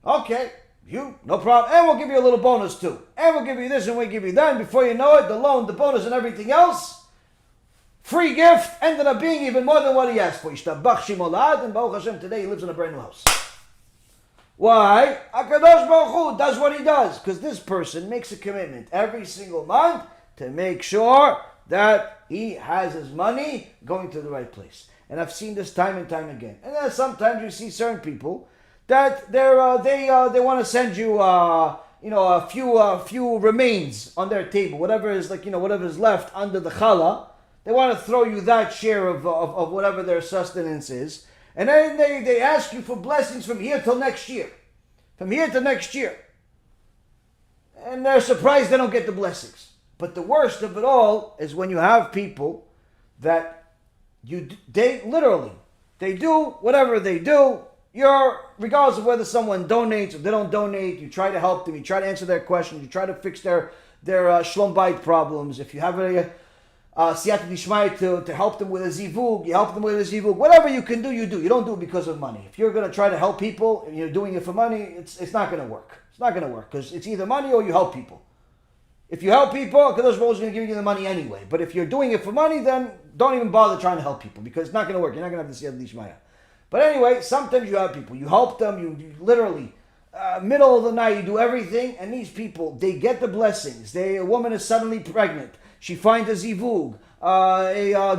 Okay, You, no problem. And we'll give you a little bonus too. And we'll give you this and we'll give you that. And before you know it, the loan, the bonus, and everything else, free gift, ended up being even more than what he asked for. Yishtabach Shimolad, and Baruch Hashem, today he lives in a brand new house. Why? HaKadosh Baruch Hu does what he does. Because this person makes a commitment every single month to make sure that he has his money going to the right place. And I've seen this time and time again. And then sometimes you see certain people that they want to send you a few remains on their table, whatever is whatever is left under the challah. They want to throw you that share of whatever their sustenance is. And then they ask you for blessings from here till next year. From here to next year. And they're surprised they don't get the blessings. But the worst of it all is when you have people that they do whatever they do. Regardless of whether someone donates or they don't donate, you try to help them, you try to answer their questions, you try to fix their shlom bayit problems. If you have a siyata dishmaya to help them with a zivug, you help them with a zivug. Whatever you can do, you do. You don't do it because of money. If you're going to try to help people and you're doing it for money, it's not going to work. It's not going to work because it's either money or you help people. If you help people, Kadosh Baruch Hu is going to give you the money anyway. But if you're doing it for money, then don't even bother trying to help people because it's not going to work. You're not going to have the siyata dishmaya. But anyway, sometimes you have people, you help them, you literally, middle of the night, you do everything, and these people, they get the blessings. A woman is suddenly pregnant, she finds a zivug,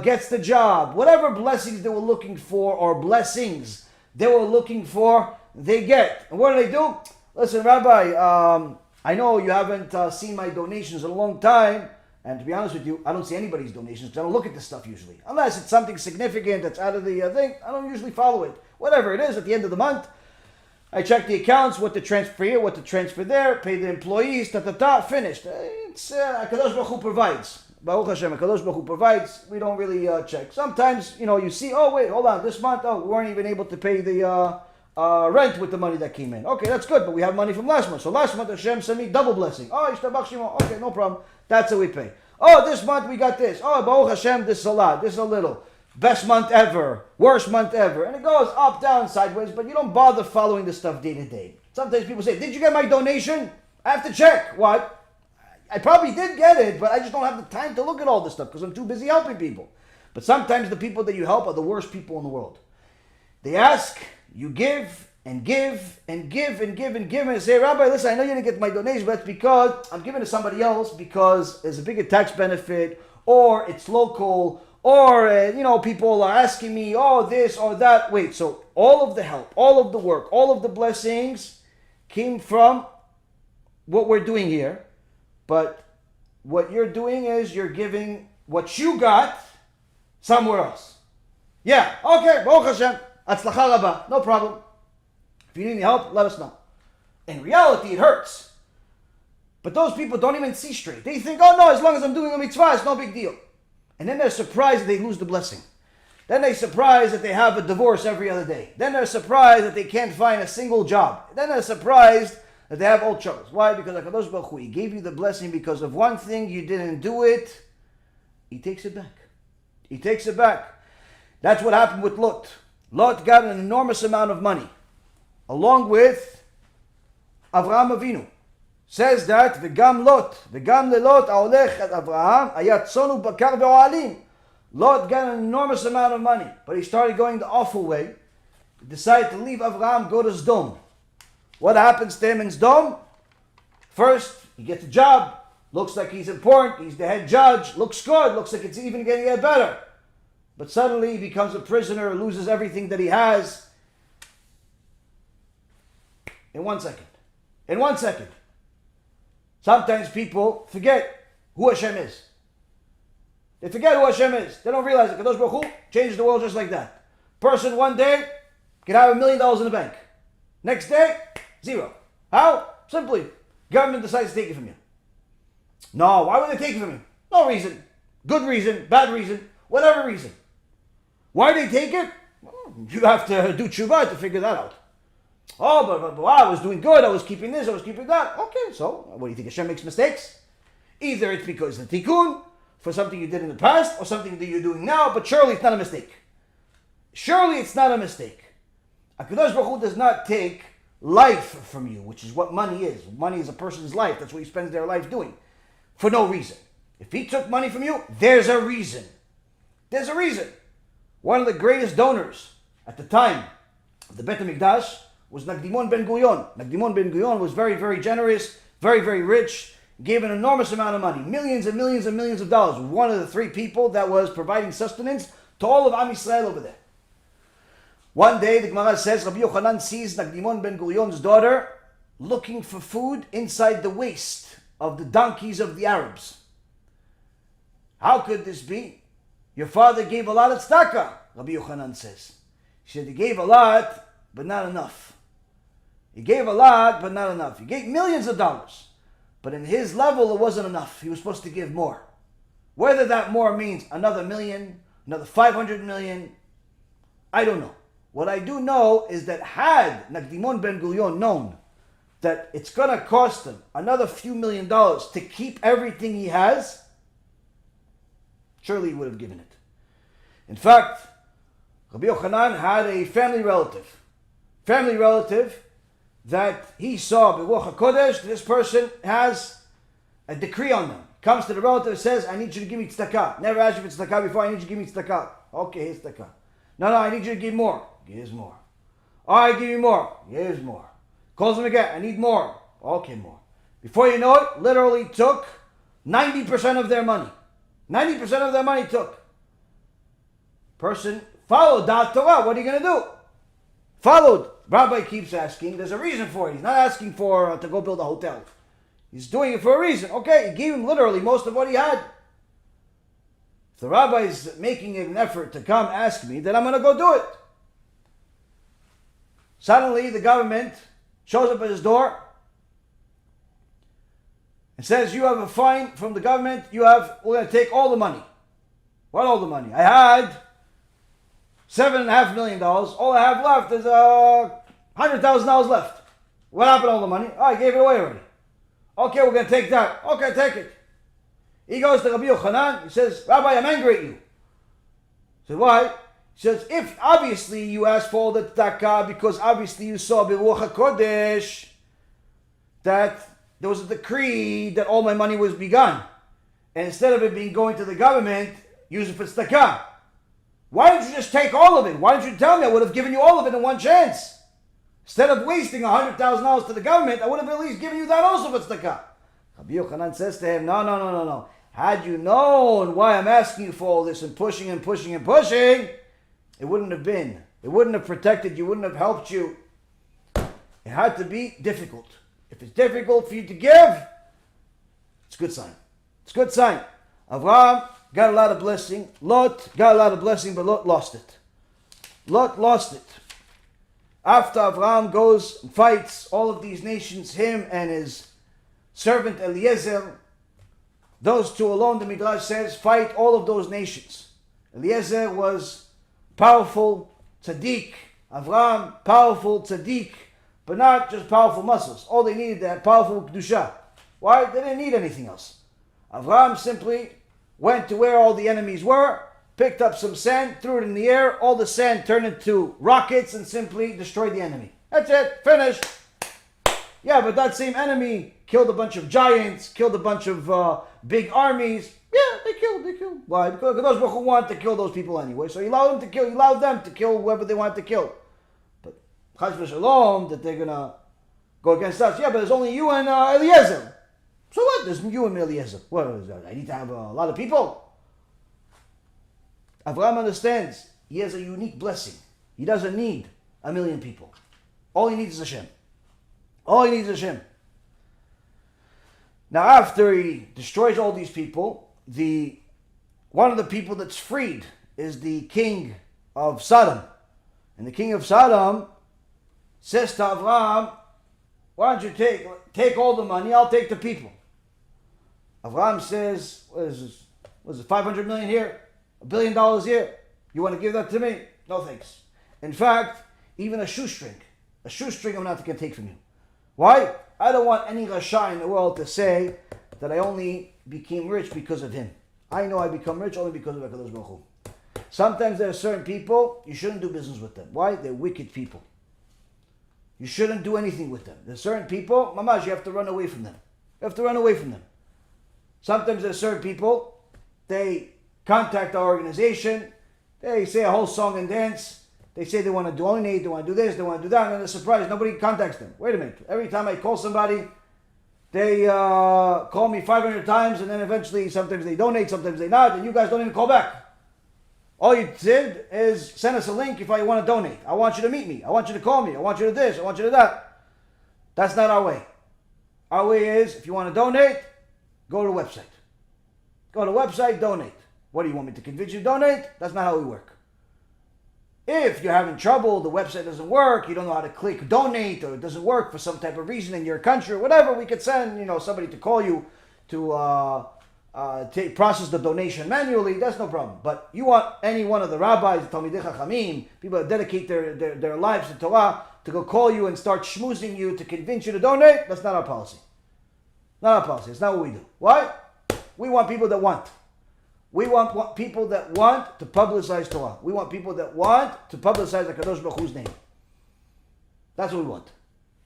gets the job, whatever blessings they were looking for, or blessings they were looking for, they get. And what do? Listen, Rabbi, I know you haven't seen my donations in a long time, and to be honest with you, I don't see anybody's donations because I don't look at this stuff usually. Unless it's something significant that's out of the thing, I don't usually follow it. Whatever it is, at the end of the month, I check the accounts, what to transfer here, what to transfer there, pay the employees, finished. It's HaKadosh Baruch Hu provides. Baruch Hashem, HaKadosh Baruch Hu provides. We don't really check. Sometimes, you see, oh wait, hold on, this month, we weren't even able to pay the rent with the money that came in. Okay, that's good, but we have money from last month. So last month Hashem sent me double blessing. Oh, Yishtabach Shimo. Okay, no problem. That's how we pay. Oh, this month we got this. Oh, Baruch Hashem, this is a lot. This is a little. Best month ever. Worst month ever. And it goes up, down, sideways, but you don't bother following this stuff day to day. Sometimes people say, did you get my donation? I have to check. What? I probably did get it, but I just don't have the time to look at all this stuff because I'm too busy helping people. But sometimes the people that you help are the worst people in the world. They ask, you give, and give, and give, and give, and give, and say, Rabbi, listen, I know you didn't get my donation, but it's because I'm giving to somebody else because there's a bigger tax benefit, or it's local, or, people are asking me, oh, this or that. Wait, so all of the help, all of the work, all of the blessings came from what we're doing here, but what you're doing is you're giving what you got somewhere else. Yeah, okay, Baruch Hashem, Atzlacha Rabba, no problem. If you need any help, let us know. In reality, it hurts. But those people don't even see straight. They think, oh no, as long as I'm doing a mitzvah, it's no big deal. And then they're surprised that they lose the blessing. Then they're surprised that they have a divorce every other day. Then they're surprised that they can't find a single job. Then they're surprised that they have all troubles. Why? Because HaKadosh Baruch Hu, He gave you the blessing because of one thing, you didn't do it. He takes it back. He takes it back. That's what happened with Lot. Lot got an enormous amount of money, along with Avraham Avinu. Says that v'gam Lot, v'gam lelot ha'olech et Avraham hayat tzonu bakar ve'ohalim. Lot got an enormous amount of money, but he started going the awful way. He decided to leave Avraham, go to Sdom. What happens to him in Sdom? First, he gets a job. Looks like he's important. He's the head judge. Looks good. Looks like it's even going to get better. But suddenly he becomes a prisoner, loses everything that he has. In 1 second. In 1 second. Sometimes people forget who Hashem is. They forget who Hashem is. They don't realize that Kadosh Baruch Hu changes the world just like that. Person one day can have $1 million in the bank. Next day, zero. How? Simply, government decides to take it from you. No, why would they take it from you? No reason. Good reason, bad reason, whatever reason. Why they take it? Well, you have to do tshuva to figure that out. Oh, but I was doing good, I was keeping this, I was keeping that. Okay, so what do you think? Hashem makes mistakes? Either it's because of the Tikkun, for something you did in the past, or something that you're doing now, but surely it's not a mistake. Surely it's not a mistake. HaKadosh Baruch Hu does not take life from you, which is what money is. Money is a person's life. That's what he spends their life doing, for no reason. If he took money from you, there's a reason. There's a reason. One of the greatest donors at the time of the Beit HaMikdash was Nagdimon ben Gurion. Nagdimon ben Gurion was very, very generous, very, very rich, gave an enormous amount of money, millions and millions and millions of dollars. One of the three people that was providing sustenance to all of Am Yisrael over there. One day, the Gemara says, Rabbi Yochanan sees Nagdimon ben Gurion's daughter looking for food inside the waist of the donkeys of the Arabs. How could this be? Your father gave a lot of tzedakah, Rabbi Yochanan says. He said he gave a lot, but not enough. He gave a lot, but not enough. He gave millions of dollars, but in his level, it wasn't enough. He was supposed to give more. Whether that more means another million, another 500 million, I don't know. What I do know is that had Nagdimon ben Gurion known that it's going to cost him another few $1 million to keep everything he has, surely he would have given it. In fact, Rabbi Yochanan had a family relative that he saw, Beruach HaKodesh, this person has a decree on them. Comes to the relative and says, I need you to give me tzedakah. Never asked you for tzedakah before, I need you to give me tzedakah. Okay, here's tzedakah. No, I need you to give more. Here's more. All right, give me more. Here's more. Calls him again. I need more. Okay, more. Before you know it, literally took 90% of their money. 90% of their money took. Person followed that Torah. What are you going to do? Followed. Rabbi keeps asking. There's a reason for it. He's not asking for to go build a hotel. He's doing it for a reason. Okay, he gave him literally most of what he had. If the rabbi is making an effort to come ask me, then I'm going to go do it. Suddenly, the government shows up at his door and says, you have a fine from the government. We're going to take all the money. What all the money? I had $7.5 million. All I have left is $100,000 left. What happened to all the money? Oh, I gave it away already. Okay, we're going to take that. Okay, take it. He goes to Rabbi Yochanan. He says, Rabbi, I'm angry at you. He said, why? He says, if obviously you asked for all the tzedakah because obviously you saw Beruach HaKodesh that there was a decree that all my money was begun. And instead of it being going to the government, use it for tzedakah. Why didn't you just take all of it? Why didn't you tell me? I would have given you all of it in one chance. Instead of wasting $100,000 to the government, I would have at least given you that also for tzedakah. Rabbi Yochanan says to him, no. Had you known why I'm asking you for all this and pushing, it wouldn't have been. It wouldn't have protected you, wouldn't have helped you. It had to be difficult. If it's difficult for you to give, it's a good sign. It's a good sign. Avraham got a lot of blessing. Lot got a lot of blessing, but Lot lost it. Lot lost it. After Avraham goes and fights all of these nations, him and his servant Eliezer, those two alone, the Midrash says, fight all of those nations. Eliezer was powerful tzaddik. Avraham, powerful tzaddik, but not just powerful muscles. All they needed, they had powerful kedusha. Why? They didn't need anything else. Avraham simply went to where all the enemies were, picked up some sand, threw it in the air, all the sand turned into rockets and simply destroyed the enemy. That's it, finished. Yeah, but that same enemy killed a bunch of giants, killed a bunch of big armies. Yeah, they killed. Why? Because those Baruch Hu wanted to kill those people anyway. So he allowed them to kill whoever they wanted to kill. But Chas v'Shalom, that they're going to go against us. Yeah, but there's only you and Eliezer. So what? There's you and Eliezer. What is that? I need to have a lot of people. Avraham understands he has a unique blessing. He doesn't need 1 million people. All he needs is Hashem. All he needs is Hashem. Now after he destroys all these people, one of the people that's freed is the king of Sodom. And the king of Sodom says to Avraham, why don't you take all the money, I'll take the people. Avraham says, what is it, 500 million here? $1 billion here? You want to give that to me? No thanks. In fact, even a shoestring I'm not going to take from you. Why? I don't want any Rasha in the world to say that I only became rich because of him. I know I become rich only because of HaKadosh Baruch Hu. Sometimes there are certain people, you shouldn't do business with them. Why? They're wicked people. You shouldn't do anything with them. There's certain people, mamash, you have to run away from them. You have to run away from them. Sometimes there's certain people, they contact our organization, they say a whole song and dance, they say they want to donate, they want to do this, they want to do that, and then they're surprised, nobody contacts them. Wait a minute, every time I call somebody, they call me 500 times, and then eventually sometimes they donate, sometimes they not, and you guys don't even call back. All you did is send us a link if you want to donate. I want you to meet me. I want you to call me. I want you to this. I want you to that. That's not our way. Our way is, if you want to donate, go to the website. Go to the website, donate. What do you want me to convince you to donate? That's not how we work. If you're having trouble, the website doesn't work, you don't know how to click donate, or it doesn't work for some type of reason in your country or whatever, we could send somebody to call you to process the donation manually. That's no problem. But you want any one of the rabbis, the Talmidei Chachamim, people that dedicate their lives to Torah, to go call you and start schmoozing you to convince you to donate. That's not our policy. Not our policy. It's not what we do. Why? We want people that want. We want people that want to publicize Torah. We want people that want to publicize the Kadosh Baruch Hu's name. That's what we want.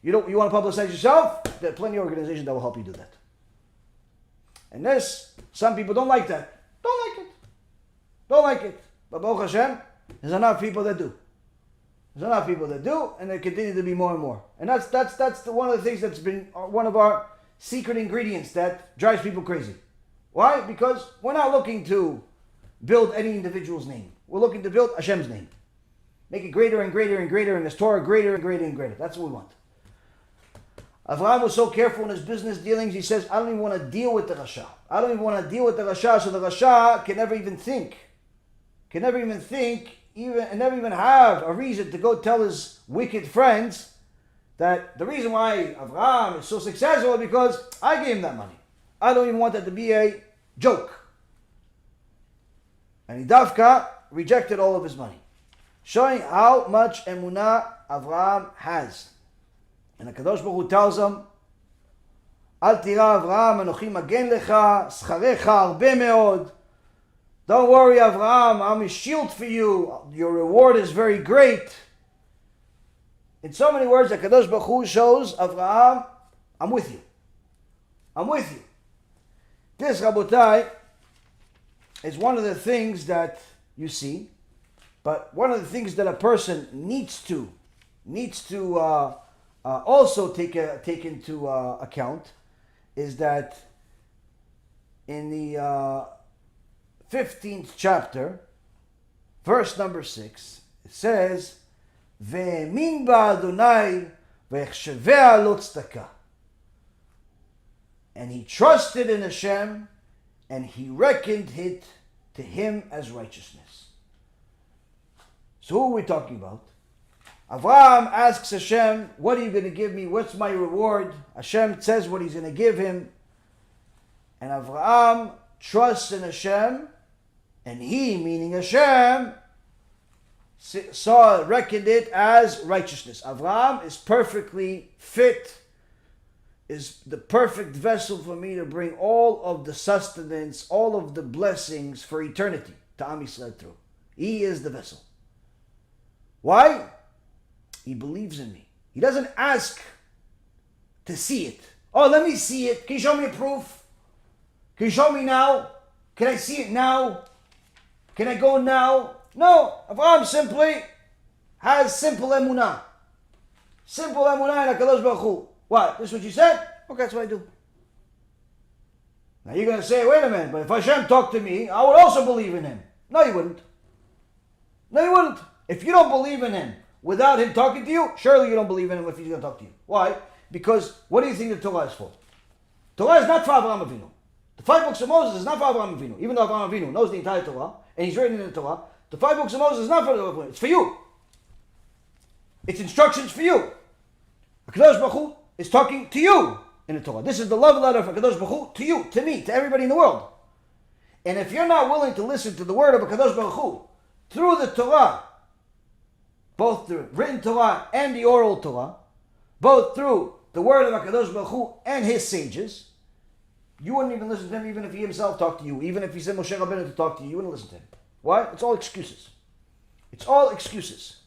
You want to publicize yourself? There are plenty of organizations that will help you do that. And this, some people don't like that. Don't like it. But Baruch Hashem, there's enough people that do. There's enough people that do, and there continue to be more and more. And that's one of the things that's been one of our secret ingredients that drives people crazy. Why? Because we're not looking to build any individual's name. We're looking to build Hashem's name. Make it greater and greater and greater, and His Torah greater and greater and greater. That's what we want. Avraham was so careful in his business dealings, he says, I don't even want to deal with the Rasha. I don't even want to deal with the Rasha, so the Rasha can never even think. And never even have a reason to go tell his wicked friends that the reason why Avraham is so successful is because I gave him that money. I don't even want that to be a joke. And he dafka rejected all of his money, showing how much emuna Avraham has. And the Kadosh Baruch Hu tells him, Al tira Avraham, Anochi magen lecha, scharecha harbe meod. Don't worry, Avraham, I'm a shield for you. Your reward is very great. In so many words, the Kadosh Baruch Hu shows Avraham, I'm with you. I'm with you. This, Rabotai, is one of the things that you see, but one of the things that a person needs to also take into account is that in the 15th chapter, verse number 6, it says, "Ve'emin ba'Adonai ve'echshevea lo tzedakah." And he trusted in Hashem, and he reckoned it to him as righteousness. So who are we talking about? Avraham asks Hashem, what are you going to give me? What's my reward? Hashem says what he's going to give him. And Avraham trusts in Hashem, and he, meaning Hashem, reckoned it as righteousness. Avraham is perfectly fit, is the perfect vessel for me to bring all of the sustenance, all of the blessings for eternity to Am Yisrael through. He is the vessel. Why? He believes in me. He doesn't ask to see it. Oh, let me see it. Can you show me a proof? Can you show me now? Can I see it now? Can I go now? No. Avraham simply has simple emuna. Simple emuna in HaKadosh Baruch Hu. What? This is what you said? Okay, that's what I do. Now you're going to say, wait a minute, but if Hashem talked to me, I would also believe in him. No, you wouldn't. No, you wouldn't. If you don't believe in him without him talking to you, surely you don't believe in him if he's going to talk to you. Why? Because what do you think the Torah is for? Torah is not for Avraham Avinu. The 5 books of Moses is not for Avraham Avinu. Even though Avraham Avinu knows the entire Torah, and he's written in the Torah, the 5 books of Moses is not for Avraham Avinu. It's for you. It's instructions for you. HaKadosh Baruch Hu is talking to you in the Torah. This is the love letter of HaKadosh Baruch Hu to you, to me, to everybody in the world. And if you're not willing to listen to the word of HaKadosh Baruch Hu through the Torah, both the written Torah and the oral Torah, both through the word of HaKadosh Baruch Hu and his sages, you wouldn't even listen to him even if he himself talked to you. Even if he said Moshe Rabbeinu to talk to you, you wouldn't listen to him. Why? It's all excuses. It's all excuses.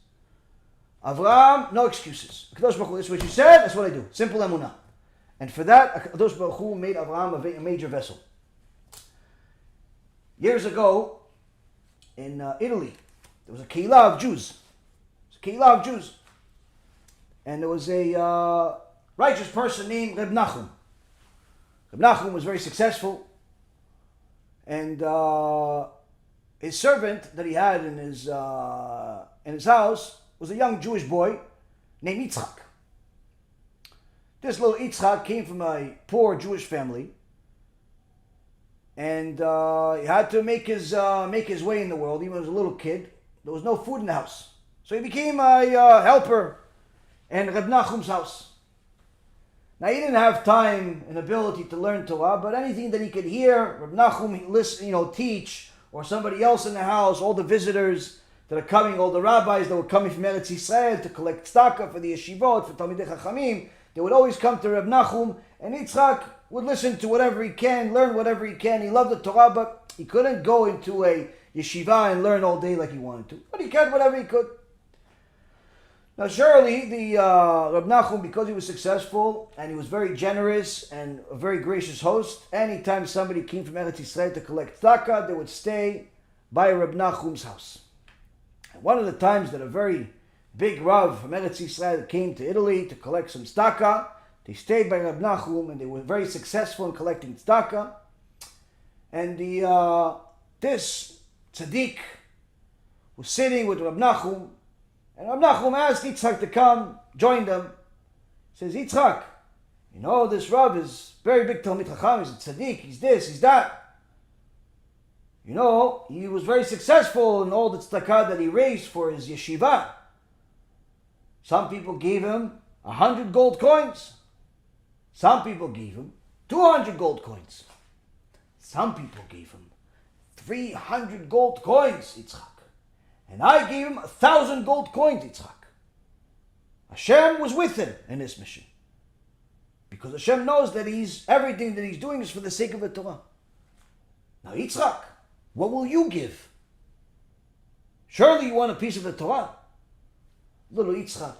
Avraham, no excuses. Kadosh Baruch Hu, this is what you said, that's what I do. Simple emuna. And for that, Kadosh Baruch Hu made Avraham a major vessel. Years ago, in Italy, there was a keilah of Jews. And there was a righteous person named Reb Nachum. Reb Nachum was very successful. And his servant that he had in his house was a young Jewish boy named Yitzchak. This little Yitzchak came from a poor Jewish family. And he had to make his way in the world. Even as a little kid, there was no food in the house. So he became a helper in Reb Nachum's house. Now he didn't have time and ability to learn Torah, but anything that he could hear, Reb Nachum teach, or somebody else in the house, all the visitors that are coming, all the rabbis that were coming from Eretz Yisrael to collect tzedakah for the yeshivot, for Talmidei Chachamim, they would always come to Reb Nachum, and Yitzchak would listen to whatever he can, learn whatever he can. He loved the Torah, but he couldn't go into a yeshiva and learn all day like he wanted to. But he could whatever he could. Now surely the Reb Nachum, because he was successful and he was very generous and a very gracious host, anytime somebody came from Eretz Yisrael to collect tzedakah, they would stay by Reb Nachum's house. And one of the times that a very big Rav from Eretz Yisrael came to Italy to collect some tzedakah, they stayed by Reb Nachum and they were very successful in collecting tzedakah. And this tzaddik was sitting with Reb Nachum, and Reb Nachum asked Yitzchak to come, join them. He says, Yitzchak, this Rav is very big Talmid Chacham, he's a tzaddik, he's this, he's that. He was very successful in all the tzedakah that he raised for his yeshiva. Some people gave him 100 gold coins. Some people gave him 200 gold coins. Some people gave him 300 gold coins, Yitzchak. And I gave him 1,000 gold coins, Yitzchak. HaShem was with him in this mission. Because HaShem knows that everything that he's doing is for the sake of the Torah. Now, Yitzchak, what will you give? Surely you want a piece of the Torah. Little Yitzchak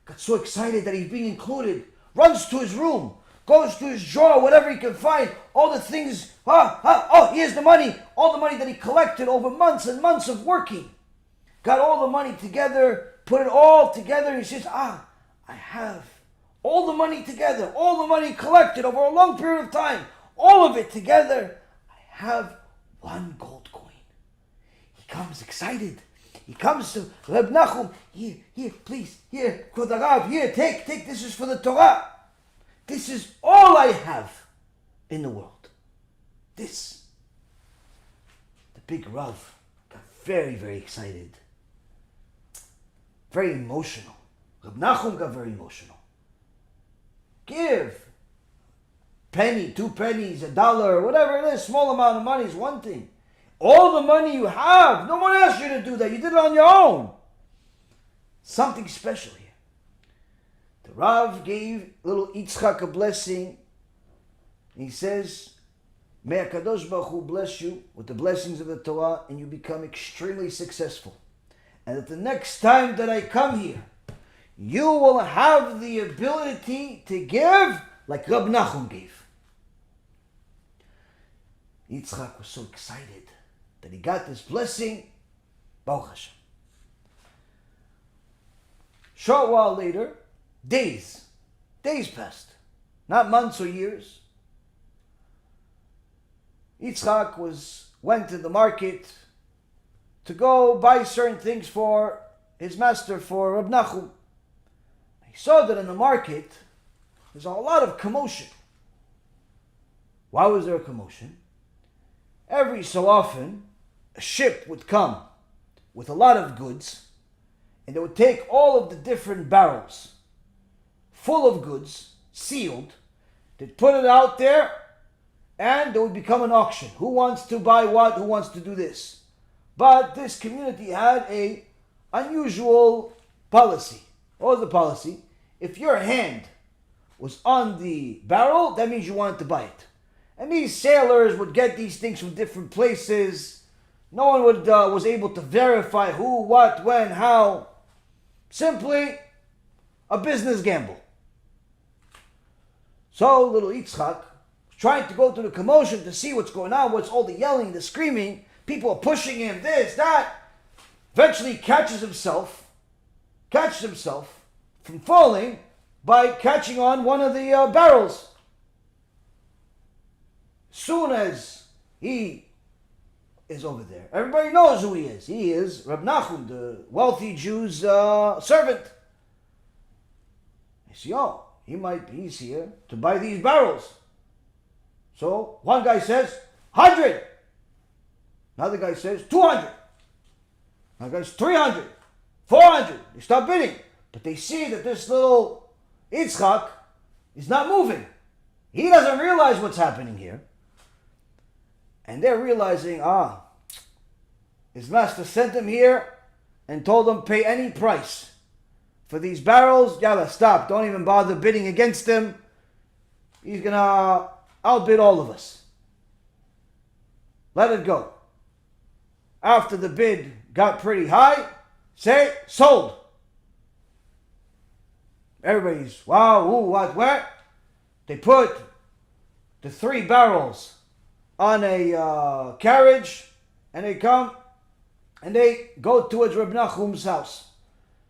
got so excited that he's being included, runs to his room, goes to his drawer, whatever he can find, all the things, here's the money, all the money that he collected over months and months of working. Got all the money together, put it all together, and he says, I have all the money together, all the money collected over a long period of time, all of it together, I have 1 gold coin. He comes excited. He comes to Reb Nachum, here, please, here, Kvod Harav, here, take, this is for the Torah. This is all I have in the world. This. The big Rav got very, very excited. Very emotional. Reb Nachum got very emotional. Give. Penny, 2 pennies, $1, whatever it is, small amount of money is one thing. All the money you have, no one asked you to do that. You did it on your own. Something special here. The Rav gave little Yitzchak a blessing. He says, may HaKadosh Baruch Hu bless you with the blessings of the Torah and you become extremely successful. And that the next time that I come here, you will have the ability to give like Reb Nachum gave. Yitzchak was so excited that he got this blessing. Baruch Hashem. Short while later, days passed, not months or years. Yitzchak went to the market to go buy certain things for his master, for Reb Nachum. He saw that in the market there's a lot of commotion. Why was there a commotion? Every so often, a ship would come with a lot of goods, and they would take all of the different barrels full of goods, sealed. They'd put it out there, and there would become an auction. Who wants to buy what? Who wants to do this? But this community had a unusual policy. What was the policy? If your hand was on the barrel, that means you wanted to buy it. And these sailors would get these things from different places. No one was able to verify who, what, when, how. Simply a business gamble. So little Yitzchak, trying to go through the commotion to see what's going on, what's all the yelling, the screaming, people are pushing him, this, that. Eventually he catches himself from falling by catching on one of the barrels. Soon as he is over there, everybody knows who he is. He is Reb Nachum, the wealthy Jew's servant. They say, oh, he's here to buy these barrels. So one guy says, 100. Another guy says, 200. Another guy says, 300, 400. They start bidding. But they see that this little Yitzchak is not moving. He doesn't realize what's happening here. And they're realizing, his master sent him here and told him pay any price for these barrels. Yalla, stop. Don't even bother bidding against him. He's going to outbid all of us. Let it go. After the bid got pretty high, say, sold. Everybody's, wow, ooh, what, where? They put the 3 barrels on a carriage, and they come, and they go towards Reb Nachum's house.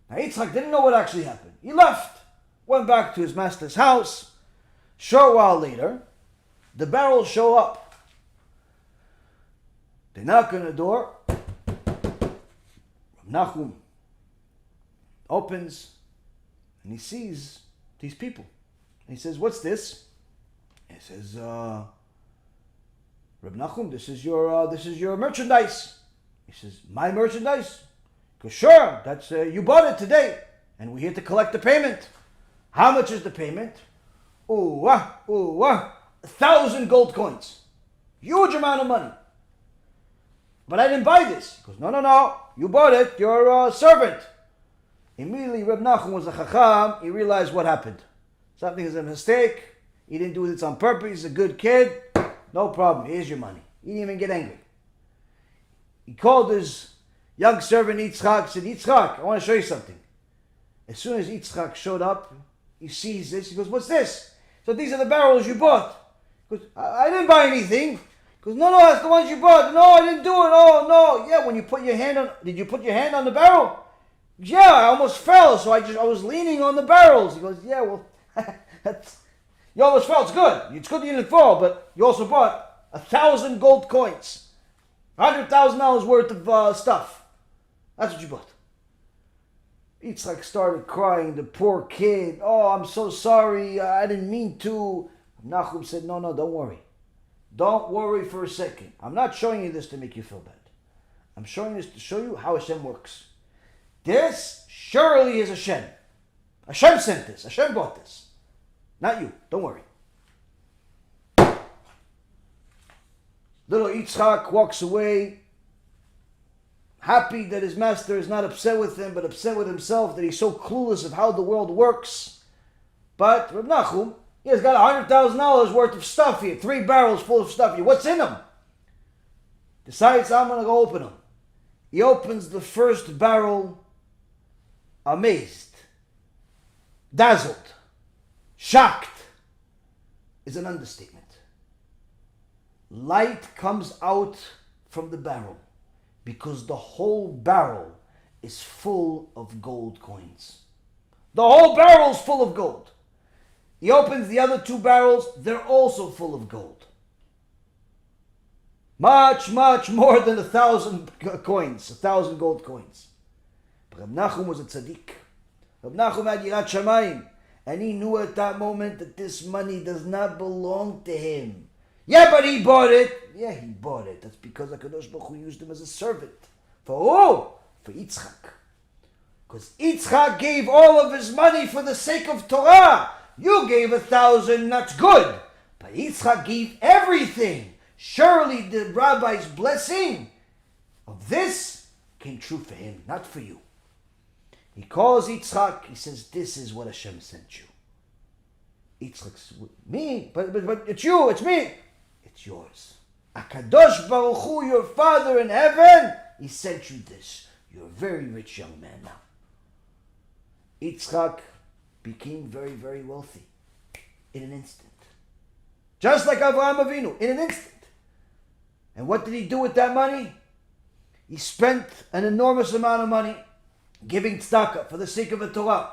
Now Yitzchak didn't know what actually happened. He left, went back to his master's house. Short while later, the barrels show up. They knock on the door. Reb Nachum opens, and he sees these people. And he says, what's this? He says, Reb Nachum, this is your merchandise. He says, my merchandise? He goes, sure, that's you bought it today, and we're here to collect the payment. How much is the payment? 1,000 gold coins. Huge amount of money. But I didn't buy this. He goes, no, you bought it, you're a servant. Immediately Reb Nachum was a chacham, he realized what happened. Something is a mistake, he didn't do this on purpose, he's a good kid. No problem, here's your money. He didn't even get angry. He called his young servant Yitzchak, said, Yitzchak, I want to show you something. As soon as Yitzchak showed up, he sees this, he goes, what's this? So these are the barrels you bought. He goes, I didn't buy anything. He goes, no, that's the ones you bought. No, I didn't do it. Oh, no. Yeah, when you put your hand on, did you put your hand on the barrel? Yeah, I almost fell, so I was leaning on the barrels. He goes, yeah, well, you almost fell. It's good. It's good you didn't fall, but you also bought 1,000 gold coins. $100,000 worth of stuff. That's what you bought. Yitzchak started crying, the poor kid. Oh, I'm so sorry. I didn't mean to. Nachum said, no, don't worry. Don't worry for a second. I'm not showing you this to make you feel bad. I'm showing this to show you how HaShem works. This surely is HaShem. HaShem sent this. HaShem bought this. Not you. Don't worry. Little Yitzchak walks away, happy that his master is not upset with him, but upset with himself that he's so clueless of how the world works. But Reb Nachum, he has got $100,000 worth of stuff here, 3 barrels full of stuff here. What's in them? Decides, I'm going to go open them. He opens the first barrel, amazed, dazzled, shocked is an understatement. Light comes out from the barrel because the whole barrel is full of gold coins. The whole barrel is full of gold. He opens the other 2 barrels, they're also full of gold. Much, much more than 1,000 coins, 1,000 gold coins. But Reb Nachum was a tzaddik. Reb Nachum had yirat shamayim, and he knew at that moment that this money does not belong to him. Yeah, but he bought it. Yeah, he bought it. That's because HaKadosh Baruch Hu used him as a servant. For who? For Yitzchak. Because Yitzchak gave all of his money for the sake of Torah. You gave 1,000, that's good. But Yitzchak gave everything. Surely the rabbi's blessing of this came true for him, not for you. He calls Yitzchak, he says, this is what HaShem sent you. Yitzchak says, me? But it's you, it's me. It's yours. HaKadosh Baruch Hu, your Father in heaven, he sent you this. You're a very rich young man now. Yitzchak became very, very wealthy in an instant. Just like Avraham Avinu, in an instant. And what did he do with that money? He spent an enormous amount of money giving tzedakah for the sake of the Torah.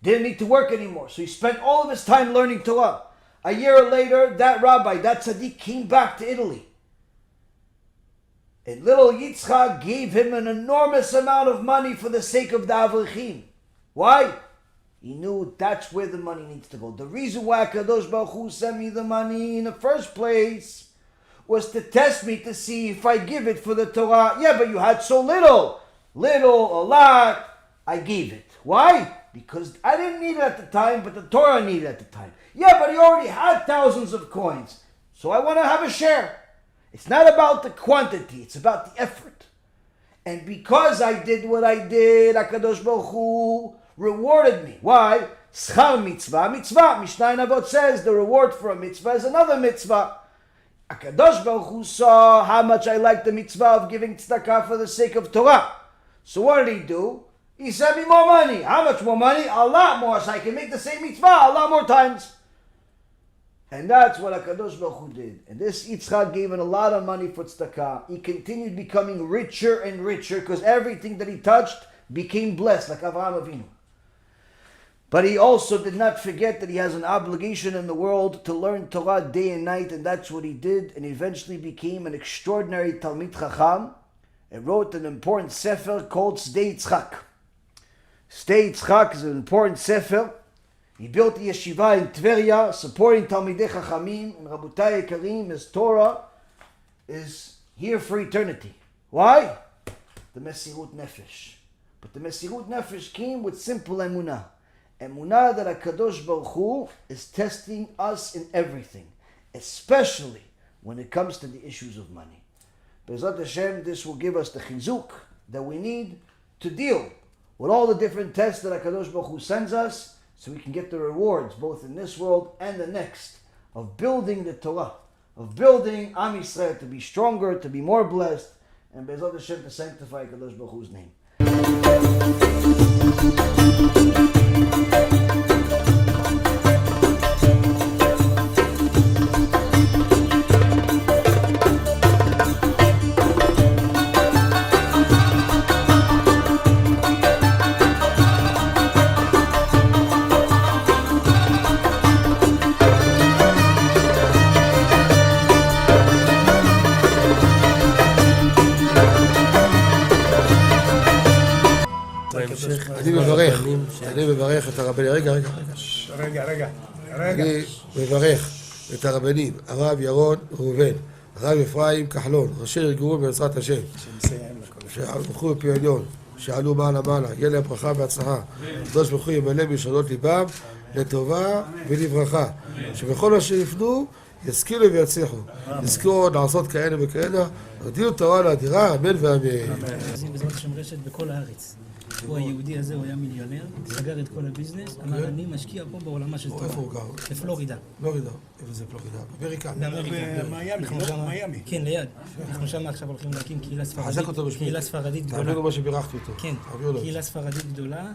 Didn't need to work anymore, so he spent all of his time learning Torah. A year later, that rabbi, that tzaddik, came back to Italy. And little Yitzchak gave him an enormous amount of money for the sake of the Avrichim. Why? He knew that's where the money needs to go. The reason why HaKadosh Baruch Hu sent me the money in the first place was to test me to see if I give it for the Torah. Yeah, but you had so little. Little, a lot, I gave it. Why? Because I didn't need it at the time, but the Torah needed it at the time. Yeah, but he already had thousands of coins. So I want to have a share. It's not about the quantity, it's about the effort. And because I did what I did, HaKadosh Baruch Hu rewarded me. Why? Schar mitzvah, mitzvah. Mishnah Avot says the reward for a mitzvah is another mitzvah. HaKadosh Baruch Hu saw how much I like the mitzvah of giving tzedakah for the sake of Torah. So what did he do? He sent me more money. How much more money? A lot more, so I can make the same mitzvah a lot more times. And that's what HaKadosh Baruch Hu did. And this Yitzchak gave him a lot of money for tzedakah. He continued becoming richer and richer because everything that he touched became blessed, like Avraham Avinu. But he also did not forget that he has an obligation in the world to learn Torah day and night, and that's what he did. And he eventually became an extraordinary Talmid Chacham and wrote an important sefer called Sdei Yitzchak. Sdei Yitzchak is an important sefer. He built a yeshiva in Tveria, supporting Talmidei Chachamim, and Rabotai Yekarim, his Torah is here for eternity. Why? The Mesirut Nefesh. But the Mesirut Nefesh came with simple emuna. Emuna that HaKadosh Baruch Hu is testing us in everything, especially when it comes to the issues of money. Be'ezrat Hashem, this will give us the chizuk that we need to deal with all the different tests that HaKadosh Baruch Hu sends us, so we can get the rewards both in this world and the next of building the Torah, of building Am Yisrael to be stronger, to be more blessed, and Be'ezrat Hashem to sanctify HaKadosh Baruch Hu's name. אני מברך את הרבנים, אני מברך את הרבנים, הרב ירון ראובן, הרב אפרים כחלון, ראשי ארגון בעזרת השם, שהלכו בפי עליון, שעלו מעלה מעלה, יהיה להם ברכה והצלחה, הקדוש ברוך הוא ימלא בלשונות ליבם לטובה ולברכה, שבכל מה שיפנו ישכילו ויצליחו, יזכו עוד לעשות כאלה וכאלה, הודיעו תורה לאדירה, אמן ואמן. בעזרת השם רשת בכל הארץ. הוא היהודי הזה, הוא היה מיליונר, סגר את כל הביזנס, אמר אני משקיע פה בעולמה של תורה. איפה הוא גר? בפלורידה. פלורידה, איפה זה פלורידה? באמריקה. במיימי. כן, ליד. אנחנו שם עכשיו הולכים להקים קהילה ספרדית גדולה. תעבירו מה שבירכתי אותו. כן, קהילה ספרדית גדולה.